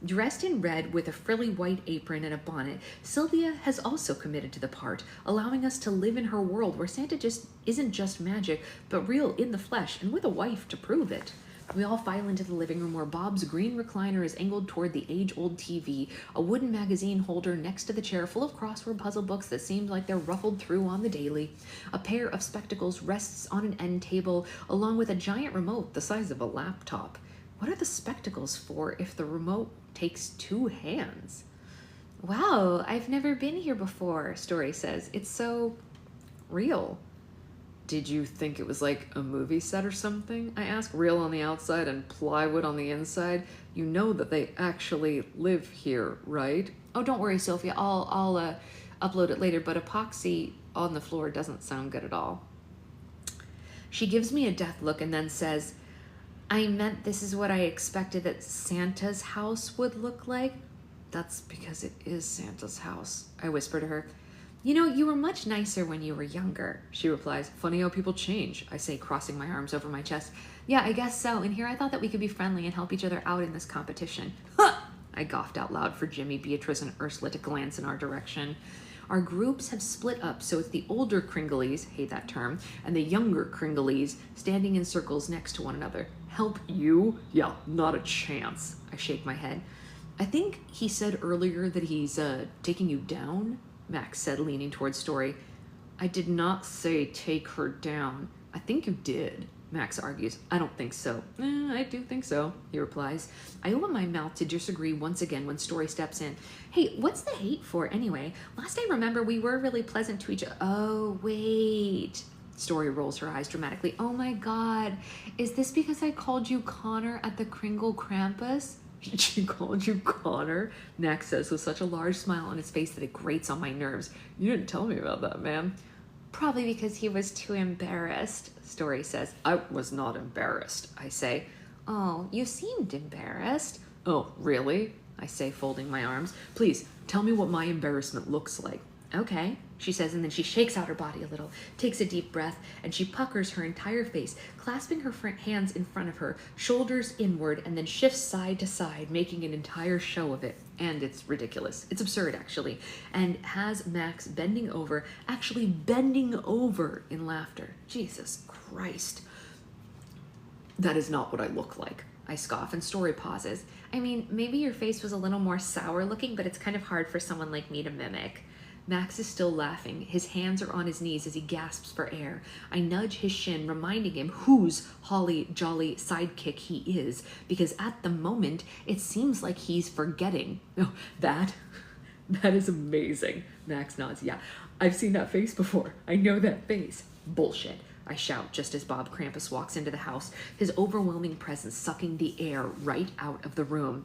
Dressed in red with a frilly white apron and a bonnet, Sylvia has also committed to the part, allowing us to live in her world where Santa just isn't just magic, but real in the flesh and with a wife to prove it. We all file into the living room where Bob's green recliner is angled toward the age-old TV, a wooden magazine holder next to the chair full of crossword puzzle books that seem like they're ruffled through on the daily. A pair of spectacles rests on an end table, along with a giant remote the size of a laptop. What are the spectacles for if the remote takes 2 hands? Wow, I've never been here before, Story says. It's so real. Did you think it was like a movie set or something? I ask. Real on the outside and plywood on the inside. You know that they actually live here, right? Oh, don't worry, Sophia. I'll upload it later, but epoxy on the floor doesn't sound good at all. She gives me a death look and then says, I meant this is what I expected that Santa's house would look like. That's because it is Santa's house, I whisper to her. You know, you were much nicer when you were younger, she replies. Funny how people change, I say, crossing my arms over my chest. Yeah, I guess so. And here I thought that we could be friendly and help each other out in this competition. Huh! I gawked out loud for Jimmy, Beatrice, and Ursula to glance in our direction. Our groups have split up, so it's the older Kringleese, hate that term, and the younger Kringleese standing in circles next to one another. Help you? Yeah, not a chance. I shake my head. I think he said earlier that he's taking you down, Max said, leaning towards Story. I did not say take her down. I think you did, Max argues. I don't think so. I do think so, he replies. I open my mouth to disagree once again when Story steps in. Hey, what's the hate for anyway? Last I remember, we were really pleasant to each other. Oh, wait. Story rolls her eyes dramatically. Oh my God, is this because I called you Connor at the Kringle Krampus? She called you Connor? Max says with such a large smile on his face that it grates on my nerves. You didn't tell me about that, ma'am. Probably because he was too embarrassed, Story says. I was not embarrassed, I say. Oh, you seemed embarrassed. Oh, really? I say, folding my arms. Please, tell me what my embarrassment looks like. Okay, she says, and then she shakes out her body a little, takes a deep breath, and she puckers her entire face, clasping her hands in front of her, shoulders inward, and then shifts side to side, making an entire show of it. And it's ridiculous. It's absurd, actually, and has Max bending over, actually bending over in laughter. Jesus Christ. That is not what I look like, I scoff, and Story pauses. I mean, maybe your face was a little more sour looking, but it's kind of hard for someone like me to mimic. Max is still laughing. His hands are on his knees as he gasps for air. I nudge his shin, reminding him whose holly jolly sidekick he is, because at the moment, it seems like he's forgetting. Oh, that is amazing. Max nods. Yeah, I've seen that face before. I know that face. Bullshit, I shout just as Bob Krampus walks into the house, his overwhelming presence sucking the air right out of the room.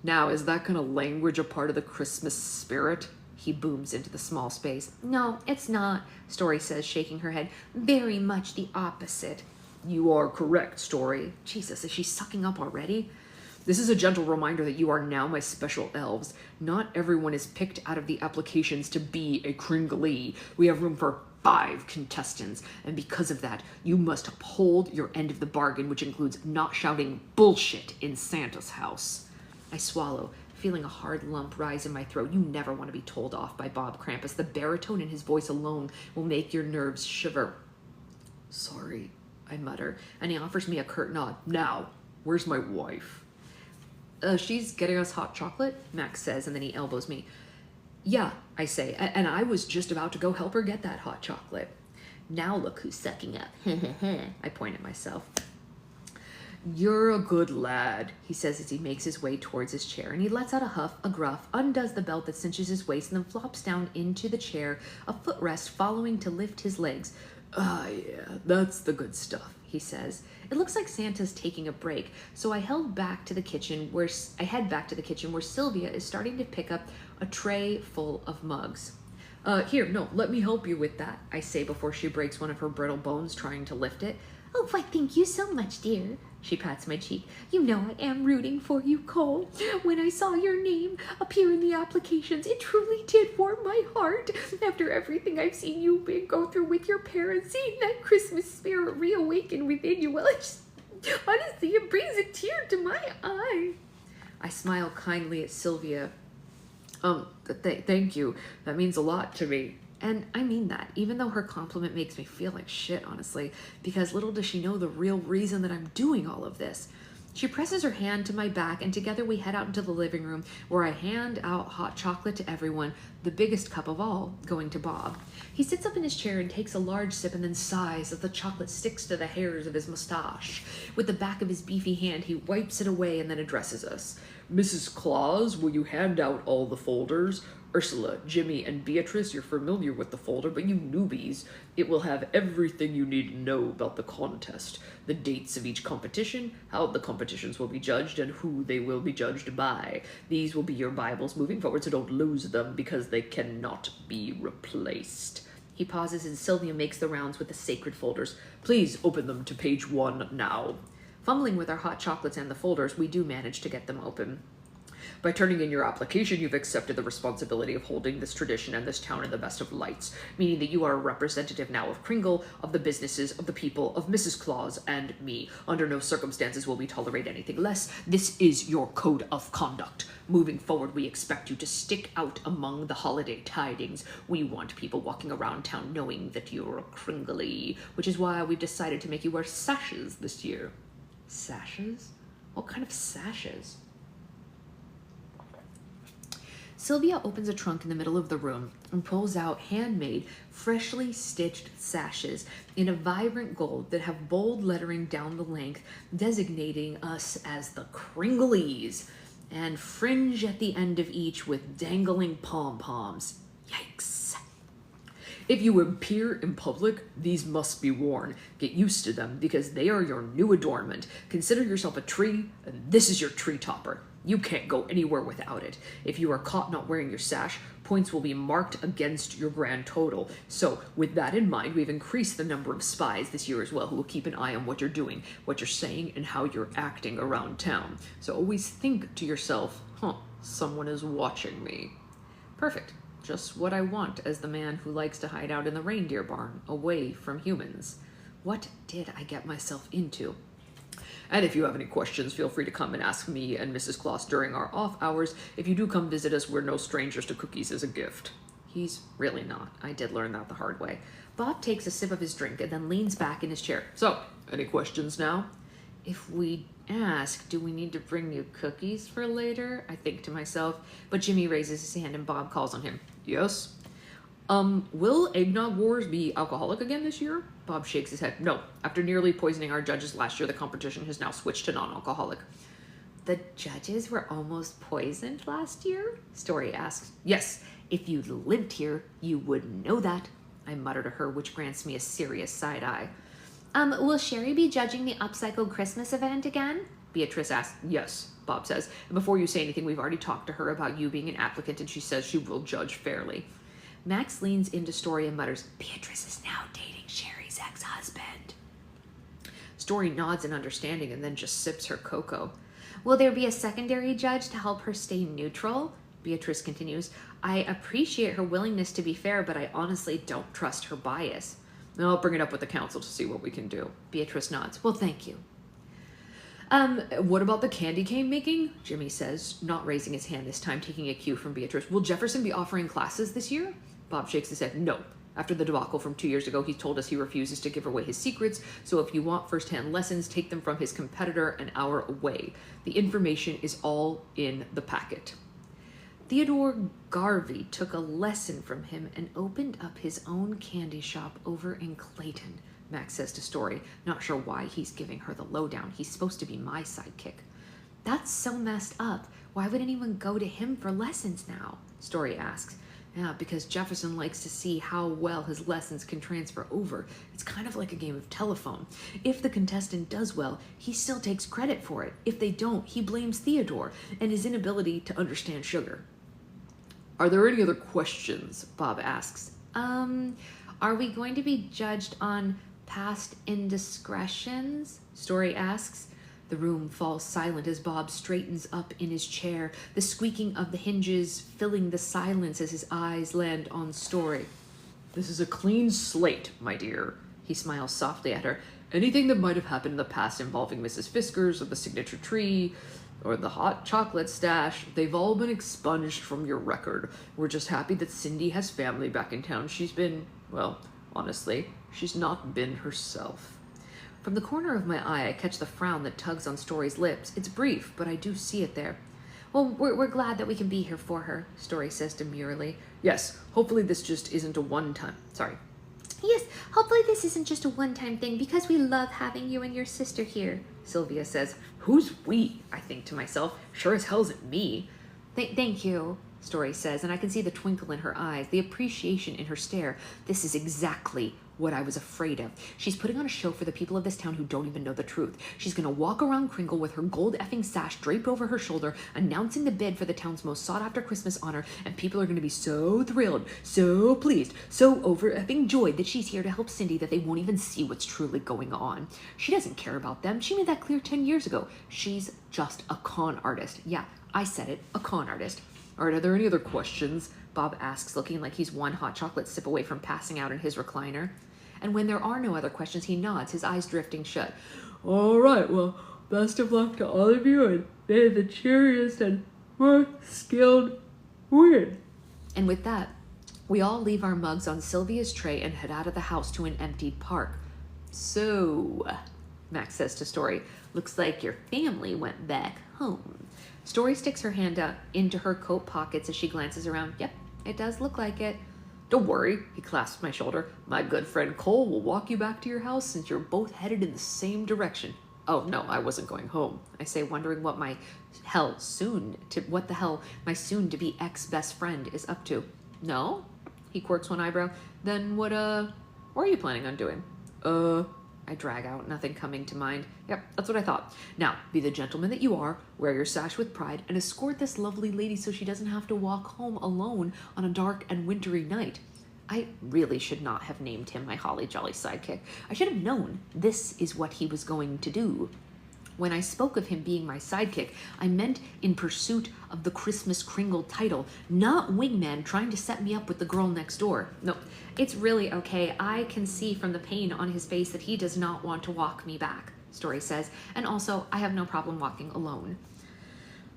Now, is that kind of language a part of the Christmas spirit? He booms into the small space. No, it's not, Story says, shaking her head. Very much the opposite. You are correct, Story. Jesus, is she sucking up already? This is a gentle reminder that you are now my special elves. Not everyone is picked out of the applications to be a Kringle. We have room for 5 contestants, and because of that, you must uphold your end of the bargain, which includes not shouting bullshit in Santa's house. I swallow, feeling a hard lump rise in my throat. You never want to be told off by Bob Krampus. The baritone in his voice alone will make your nerves shiver. Sorry, I mutter, and he offers me a curt nod. Now, where's my wife? She's getting us hot chocolate, Max says, and then he elbows me. Yeah, I say, and I was just about to go help her get that hot chocolate. Now look who's sucking up. I point at myself. You're a good lad, he says as he makes his way towards his chair, and he lets out a huff, a gruff, undoes the belt that cinches his waist, and then flops down into the chair, a footrest following to lift his legs. Ah, yeah, that's the good stuff, he says. It looks like Santa's taking a break, so I head back to the kitchen where Sylvia is starting to pick up a tray full of mugs. Here, no, let me help you with that, I say before she breaks one of her brittle bones trying to lift it. Oh, why, thank you so much, dear. She pats my cheek. You know I am rooting for you, Cole. When I saw your name appear in the applications, it truly did warm my heart. After everything I've seen you go through with your parents, seeing that Christmas spirit reawaken within you, well, honestly, it brings a tear to my eye. I smile kindly at Sylvia. Thank you. That means a lot to me. And I mean that, even though her compliment makes me feel like shit, honestly, because little does she know the real reason that I'm doing all of this. She presses her hand to my back, and together we head out into the living room, where I hand out hot chocolate to everyone, the biggest cup of all going to Bob. He sits up in his chair and takes a large sip and then sighs as the chocolate sticks to the hairs of his mustache. With the back of his beefy hand, he wipes it away and then addresses us. Mrs. Claus, will you hand out all the folders? Ursula, Jimmy, and Beatrice, you're familiar with the folder, but you newbies, it will have everything you need to know about the contest, the dates of each competition, how the competitions will be judged, and who they will be judged by. These will be your Bibles moving forward, so don't lose them, because they cannot be replaced. He pauses, and Sylvia makes the rounds with the sacred folders. Please open them to page 1 now. Fumbling with our hot chocolates and the folders, we do manage to get them open. By turning in your application, you've accepted the responsibility of holding this tradition and this town in the best of lights, meaning that you are a representative now of Kringle, of the businesses, of the people, of Mrs. Claus, and me. Under no circumstances will we tolerate anything less. This is your code of conduct. Moving forward, we expect you to stick out among the holiday tidings. We want people walking around town knowing that you're a Kringle, which is why we've decided to make you wear sashes this year. Sashes? What kind of sashes? Sylvia opens a trunk in the middle of the room and pulls out handmade, freshly stitched sashes in a vibrant gold that have bold lettering down the length designating us as the Kringleys, and fringe at the end of each with dangling pom-poms. Yikes. If you appear in public, these must be worn. Get used to them because they are your new adornment. Consider yourself a tree, and this is your tree topper. You can't go anywhere without it. If you are caught not wearing your sash, points will be marked against your grand total. So, with that in mind, we've increased the number of spies this year as well who will keep an eye on what you're doing, what you're saying, and how you're acting around town. So always think to yourself, someone is watching me. Perfect. Just what I want as the man who likes to hide out in the reindeer barn, away from humans. What did I get myself into? And if you have any questions, feel free to come and ask me and Mrs. Claus during our off hours. If you do come visit us, we're no strangers to cookies as a gift. He's really not. I did learn that the hard way. Bob takes a sip of his drink and then leans back in his chair. So, any questions now? If we ask, do we need to bring you cookies for later? I think to myself. But Jimmy raises his hand and Bob calls on him. Yes? Will Eggnog Wars be alcoholic again this year? Bob shakes his head. No. After nearly poisoning our judges last year, the competition has now switched to non-alcoholic. The judges were almost poisoned last year? Story asks. Yes. If you'd lived here, you would know that. I mutter to her, which grants me a serious side eye. Will Sherry be judging the upcycled Christmas event again? Beatrice asks. Yes, Bob says. And before you say anything, we've already talked to her about you being an applicant, and she says she will judge fairly. Max leans into Story and mutters, Beatrice is now dating Sherry's ex-husband. Story nods in understanding and then just sips her cocoa. Will there be a secondary judge to help her stay neutral? Beatrice continues, I appreciate her willingness to be fair, but I honestly don't trust her bias. I'll bring it up with the council to see what we can do. Beatrice nods. Well, thank you. What about the candy cane making? Jimmy says, not raising his hand this time, taking a cue from Beatrice. Will Jefferson be offering classes this year? Bob shakes his head. No. After the debacle from 2 years ago, he told us he refuses to give away his secrets, so if you want first-hand lessons, take them from his competitor an hour away. The information is all in the packet. Theodore Garvey took a lesson from him and opened up his own candy shop over in Clayton, Max says to Story, not sure why he's giving her the lowdown. He's supposed to be my sidekick. That's so messed up. Why would anyone go to him for lessons now? Story asks. Yeah, because Jefferson likes to see how well his lessons can transfer over. It's kind of like a game of telephone. If the contestant does well, he still takes credit for it. If they don't, he blames Theodore and his inability to understand sugar. Are there any other questions? Bob asks. Are we going to be judged on past indiscretions? Story asks. The room falls silent as Bob straightens up in his chair, the squeaking of the hinges filling the silence as his eyes land on Story. This is a clean slate, my dear. He smiles softly at her. Anything that might have happened in the past involving Mrs. Fiskars or the signature tree or the hot chocolate stash, they've all been expunged from your record. We're just happy that Cindy has family back in town. She's been, well, honestly, she's not been herself. From the corner of my eye, I catch the frown that tugs on Story's lips. It's brief, but I do see it there. Well, we're glad that we can be here for her, Story says demurely. Yes, hopefully this just isn't a one-time. Sorry. Yes, hopefully this isn't just a one-time thing because we love having you and your sister here, Sylvia says. Who's we? I think to myself. Sure as hell isn't me. Thank you, Story says, and I can see the twinkle in her eyes, the appreciation in her stare. This is exactly what I was afraid of. She's putting on a show for the people of this town who don't even know the truth. She's gonna walk around Kringle with her gold effing sash draped over her shoulder, announcing the bid for the town's most sought-after Christmas honor, and people are gonna be so thrilled, so pleased, so over effing joyed that she's here to help Cindy that they won't even see what's truly going on. She doesn't care about them. She made that clear 10 years ago. She's just a con artist. Yeah, I said it, a con artist. All right, are there any other questions? Bob asks, looking like he's one hot chocolate sip away from passing out in his recliner. And when there are no other questions, he nods, his eyes drifting shut. All right, well, best of luck to all of you, and may the cheeriest and most skilled win. And with that, we all leave our mugs on Sylvia's tray and head out of the house to an emptied park. So, Max says to Story, looks like your family went back home. Story sticks her hand up into her coat pockets as she glances around. Yep, it does look like it. Don't worry, he clasps my shoulder. My good friend Cole will walk you back to your house since you're both headed in the same direction. Oh, no, I wasn't going home, I say, wondering what my soon-to-be ex-best friend is up to. No? He quirks one eyebrow. Then what are you planning on doing? I drag out, nothing coming to mind. Yep, that's what I thought. Now, be the gentleman that you are, wear your sash with pride, and escort this lovely lady so she doesn't have to walk home alone on a dark and wintry night. I really should not have named him my holly jolly sidekick. I should have known this is what he was going to do. When I spoke of him being my sidekick, I meant in pursuit of the Christmas Kringle title, not wingman trying to set me up with the girl next door. No, it's really okay. I can see from the pain on his face that he does not want to walk me back, Story says, and also I have no problem walking alone.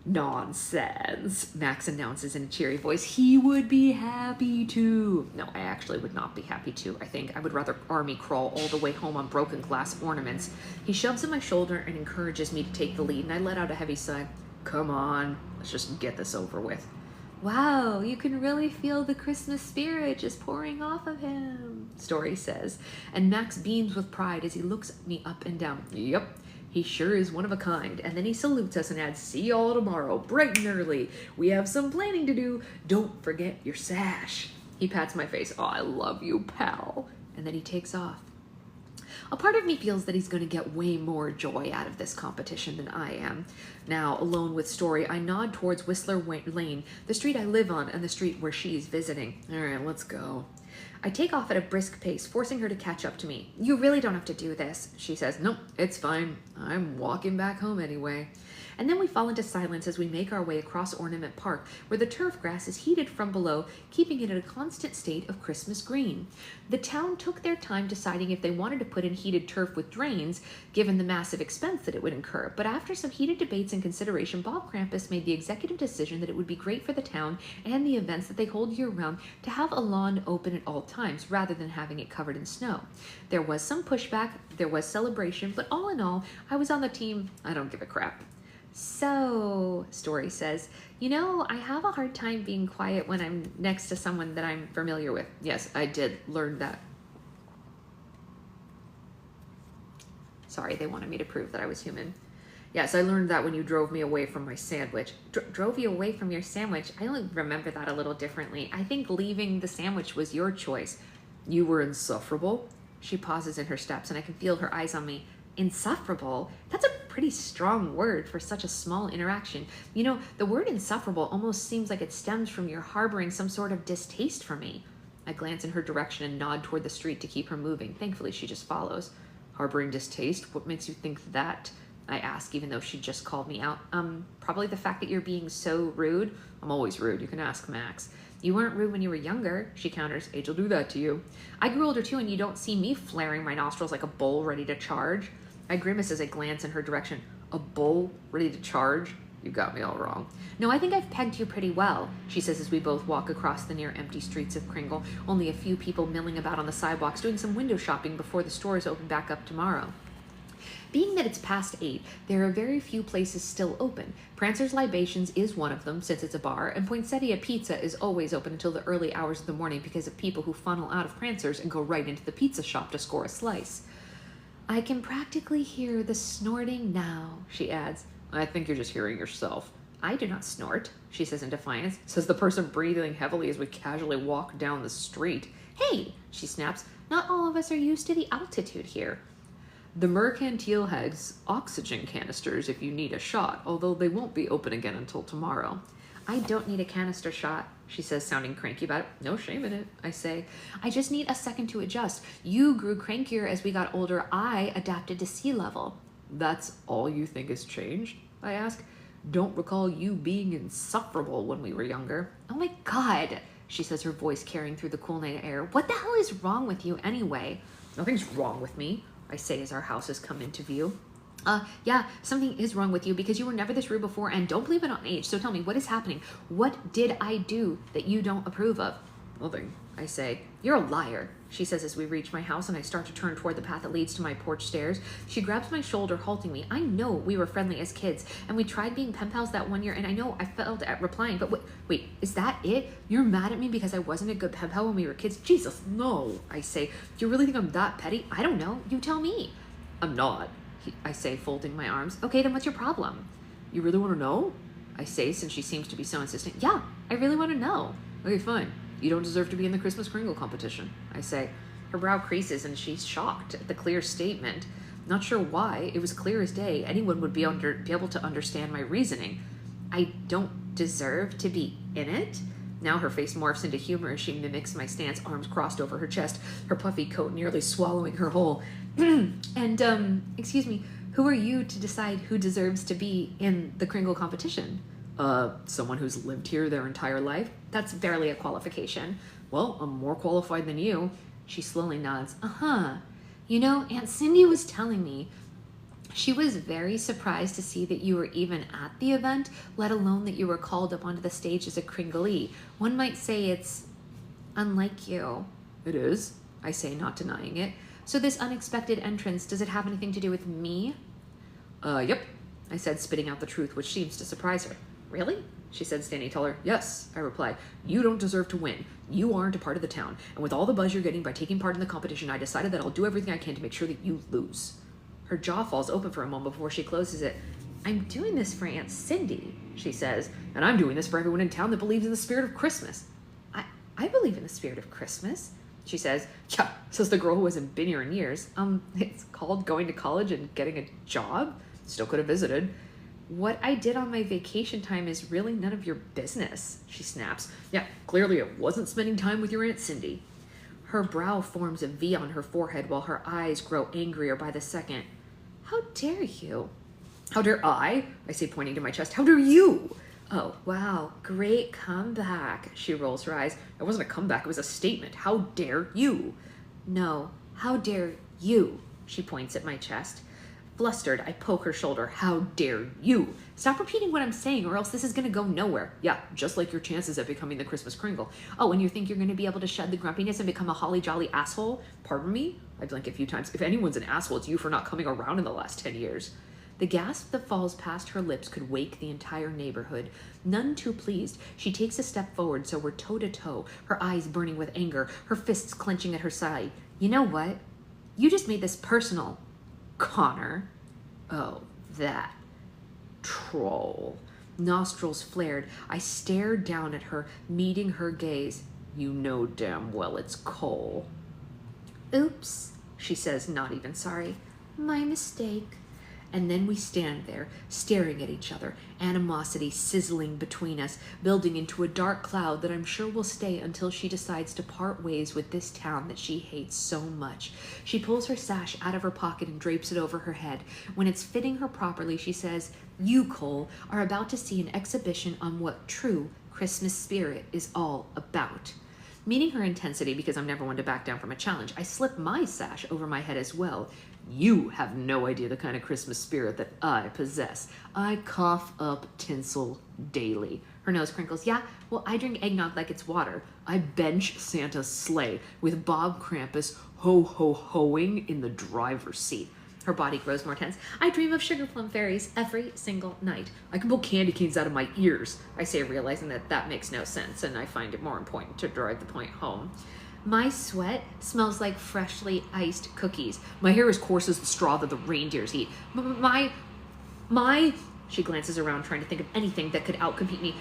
Nonsense, Max announces in a cheery voice. He would be happy to. No, I actually would not be happy to. I think I would rather army crawl all the way home on broken glass ornaments. He shoves at my shoulder and encourages me to take the lead, and I let out a heavy sigh. Come on, let's just get this over with. Wow, you can really feel the Christmas spirit just pouring off of him, Story says, and Max beams with pride as he looks me up and down. Yep. He sure is one of a kind. And then he salutes us and adds, see y'all tomorrow, bright and early. We have some planning to do. Don't forget your sash. He pats my face. Oh, I love you, pal. And then he takes off. A part of me feels that he's going to get way more joy out of this competition than I am. Now, alone with Story, I nod towards Whistler Lane, the street I live on and the street where she's visiting. All right, let's go. I take off at a brisk pace, forcing her to catch up to me. You really don't have to do this, she says. Nope, it's fine. I'm walking back home anyway. And then we fall into silence as we make our way across Ornament Park, where the turf grass is heated from below, keeping it in a constant state of Christmas green. The town took their time deciding if they wanted to put in heated turf with drains, given the massive expense that it would incur. But after some heated debates and consideration, Bob Krampus made the executive decision that it would be great for the town and the events that they hold year-round to have a lawn open at all times, rather than having it covered in snow. There was some pushback, there was celebration, but all in all, I was on the team, I don't give a crap. So, Story says, you know, I have a hard time being quiet when I'm next to someone that I'm familiar with. Yes, I did learn that. Sorry, they wanted me to prove that I was human. Yes, I learned that when you drove me away from my sandwich. Drove you away from your sandwich? I only remember that a little differently. I think leaving the sandwich was your choice. You were insufferable? She pauses in her steps, and I can feel her eyes on me. Insufferable? That's a pretty strong word for such a small interaction. You know, the word insufferable almost seems like it stems from your harboring some sort of distaste for me. I glance in her direction and nod toward the street to keep her moving. Thankfully, she just follows. Harboring distaste? What makes you think that? I ask, even though she just called me out. Probably the fact that you're being so rude. I'm always rude. You can ask Max. You weren't rude when you were younger, she counters. Age will do that to you. I grew older too, and you don't see me flaring my nostrils like a bull ready to charge. I grimace as I glance in her direction. A bull ready to charge? You got me all wrong. No, I think I've pegged you pretty well, she says as we both walk across the near empty streets of Kringle, only a few people milling about on the sidewalks doing some window shopping before the stores open back up tomorrow. Being that it's past 8, there are very few places still open. Prancer's Libations is one of them, since it's a bar, and Poinsettia Pizza is always open until the early hours of the morning because of people who funnel out of Prancer's and go right into the pizza shop to score a slice. I can practically hear the snorting now, she adds. I think you're just hearing yourself. I do not snort, she says in defiance, says the person breathing heavily as we casually walk down the street. Hey, she snaps, not all of us are used to the altitude here. The Mercantile has oxygen canisters if you need a shot, although they won't be open again until tomorrow. I don't need a canister shot, she says, sounding cranky about it. No shame in it, I say. I just need a second to adjust. You grew crankier as we got older. I adapted to sea level. That's all you think has changed? I ask. Don't recall you being insufferable when we were younger. Oh my God, she says, her voice carrying through the cool night air. What the hell is wrong with you anyway? Nothing's wrong with me, I say as our houses come into view. Yeah, something is wrong with you because you were never this rude before and don't believe it on age. So tell me, what is happening? What did I do that you don't approve of? Nothing. I say. You're a liar, she says as we reach my house and I start to turn toward the path that leads to my porch stairs. She grabs my shoulder, halting me. I know we were friendly as kids, and we tried being pen pals that one year, and I know I failed at replying, but wait, is that it? You're mad at me because I wasn't a good pen pal when we were kids? Jesus, no, I say. Do you really think I'm that petty? I don't know. You tell me. I'm not, I say, folding my arms. Okay, then what's your problem? You really want to know? I say, since she seems to be so insistent. Yeah, I really want to know. Okay, fine. You don't deserve to be in the Christmas Kringle competition, I say. Her brow creases and she's shocked at the clear statement. Not sure why. It was clear as day. Anyone would be able to understand my reasoning. I don't deserve to be in it? Now her face morphs into humor as she mimics my stance, arms crossed over her chest, her puffy coat nearly swallowing her whole. And, excuse me, who are you to decide who deserves to be in the Kringle competition? Someone who's lived here their entire life. That's barely a qualification. Well, I'm more qualified than you. She slowly nods. Uh-huh. You know, Aunt Cindy was telling me she was very surprised to see that you were even at the event, let alone that you were called up onto the stage as a Kringlee. One might say it's unlike you. It is, I say, not denying it. So this unexpected entrance, does it have anything to do with me? Yep, I said, spitting out the truth, which seems to surprise her. Really? She said, standing taller. Yes, I replied. You don't deserve to win. You aren't a part of the town. And with all the buzz you're getting by taking part in the competition, I decided that I'll do everything I can to make sure that you lose. Her jaw falls open for a moment before she closes it. I'm doing this for Aunt Cindy, she says. And I'm doing this for everyone in town that believes in the spirit of Christmas. I believe in the spirit of Christmas, she says. Yeah, says the girl who hasn't been here in years. It's called going to college and getting a job. Still could have visited. What I did on my vacation time is really none of your business, she snaps. Yeah, clearly it wasn't spending time with your Aunt Cindy. Her brow forms a V on her forehead while her eyes grow angrier by the second. How dare you? How dare I say, pointing to my chest. How dare you? Oh, wow, great comeback, she rolls her eyes. It wasn't a comeback, it was a statement. How dare you? No, how dare you? She points at my chest. Flustered, I poke her shoulder. How dare you? Stop repeating what I'm saying or else this is going to go nowhere. Yeah, just like your chances at becoming the Christmas Kringle. Oh, and you think you're going to be able to shed the grumpiness and become a holly jolly asshole? Pardon me? I blink a few times. If anyone's an asshole, it's you for not coming around in the last 10 years. The gasp that falls past her lips could wake the entire neighborhood. None too pleased, she takes a step forward so we're toe-to-toe, her eyes burning with anger, her fists clenching at her side. You know what? You just made this personal, Connor. Oh, that troll. Nostrils flared. I stared down at her, meeting her gaze. You know damn well it's Cole. Oops, she says, not even sorry. My mistake. And then we stand there, staring at each other, animosity sizzling between us, building into a dark cloud that I'm sure will stay until she decides to part ways with this town that she hates so much. She pulls her sash out of her pocket and drapes it over her head. When it's fitting her properly, she says, You, Cole, are about to see an exhibition on what true Christmas spirit is all about. Meeting her intensity, because I'm never one to back down from a challenge, I slip my sash over my head as well. You have no idea the kind of Christmas spirit that I possess. I cough up tinsel daily. Her nose crinkles. Yeah, well, I drink eggnog like it's water. I bench Santa's sleigh with Bob Krampus ho-ho-hoing in the driver's seat. Her body grows more tense. I dream of sugar plum fairies every single night. I can pull candy canes out of my ears, I say, realizing that that makes no sense, and I find it more important to drive the point home. My sweat smells like freshly iced cookies. My hair is coarse as the straw that the reindeers eat. She glances around trying to think of anything that could outcompete me.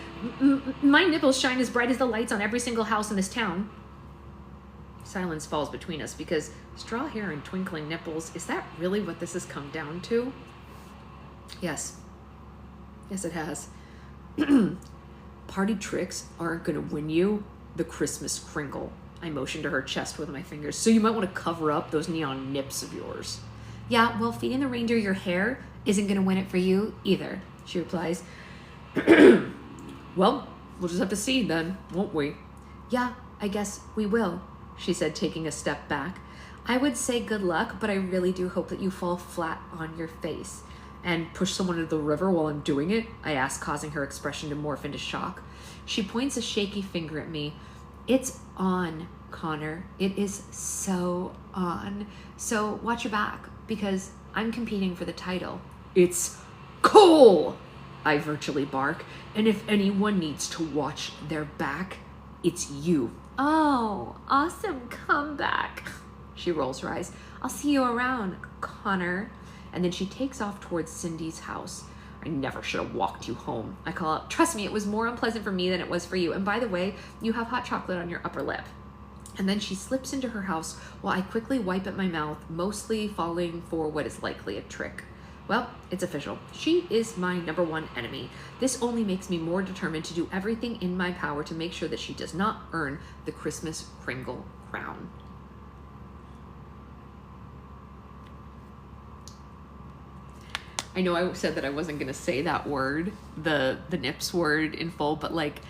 My nipples shine as bright as the lights on every single house in this town. Silence falls between us because straw hair and twinkling nipples, is that really what this has come down to? Yes. Yes, it has. Party tricks aren't going to win you the Christmas Kringle. I motioned to her chest with my fingers. So you might want to cover up those neon nips of yours. Yeah, well, feeding the reindeer your hair isn't going to win it for you either, she replies. Well, we'll just have to see then, won't we? Yeah, I guess we will, she said, taking a step back. I would say good luck, but I really do hope that you fall flat on your face. And push someone into the river while I'm doing it? I ask, causing her expression to morph into shock. She points a shaky finger at me. It's on Connor, it is so on. So watch your back, because I'm competing for the title. It's Cole, I virtually bark, and if anyone needs to watch their back, it's you. Oh, awesome comeback. She rolls her eyes. I'll see you around, Connor. And then she takes off towards Cindy's house. I never should have walked you home, I call out. Trust me, it was more unpleasant for me than it was for you. And by the way, you have hot chocolate on your upper lip. And then she slips into her house while I quickly wipe at my mouth, mostly falling for what is likely a trick. Well, it's official. She is my number one enemy. This only makes me more determined to do everything in my power to make sure that she does not earn the Christmas Kringle crown. I know I said that I wasn't going to say that word, the Nips word in full, but like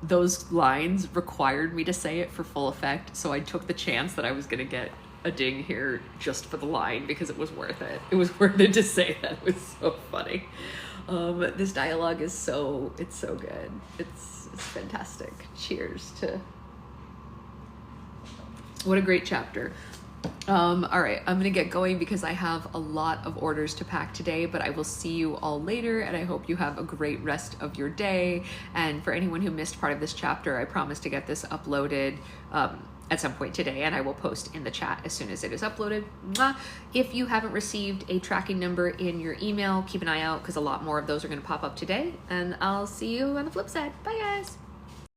those lines required me to say it for full effect. So I took the chance that I was going to get a ding here just for the line, because it was worth it. It was worth it to say that. It was so funny. This dialogue is it's so good. It's fantastic. Cheers to, what a great chapter. All right, I'm gonna get going because I have a lot of orders to pack today, but I will see you all later, and I hope you have a great rest of your day. And for anyone who missed part of this chapter, I promise to get this uploaded at some point today, and I will post in the chat as soon as it is uploaded. Mwah. If you haven't received a tracking number in your email, keep an eye out, because a lot more of those are going to pop up today, and I'll see you on the flip side. Bye, guys.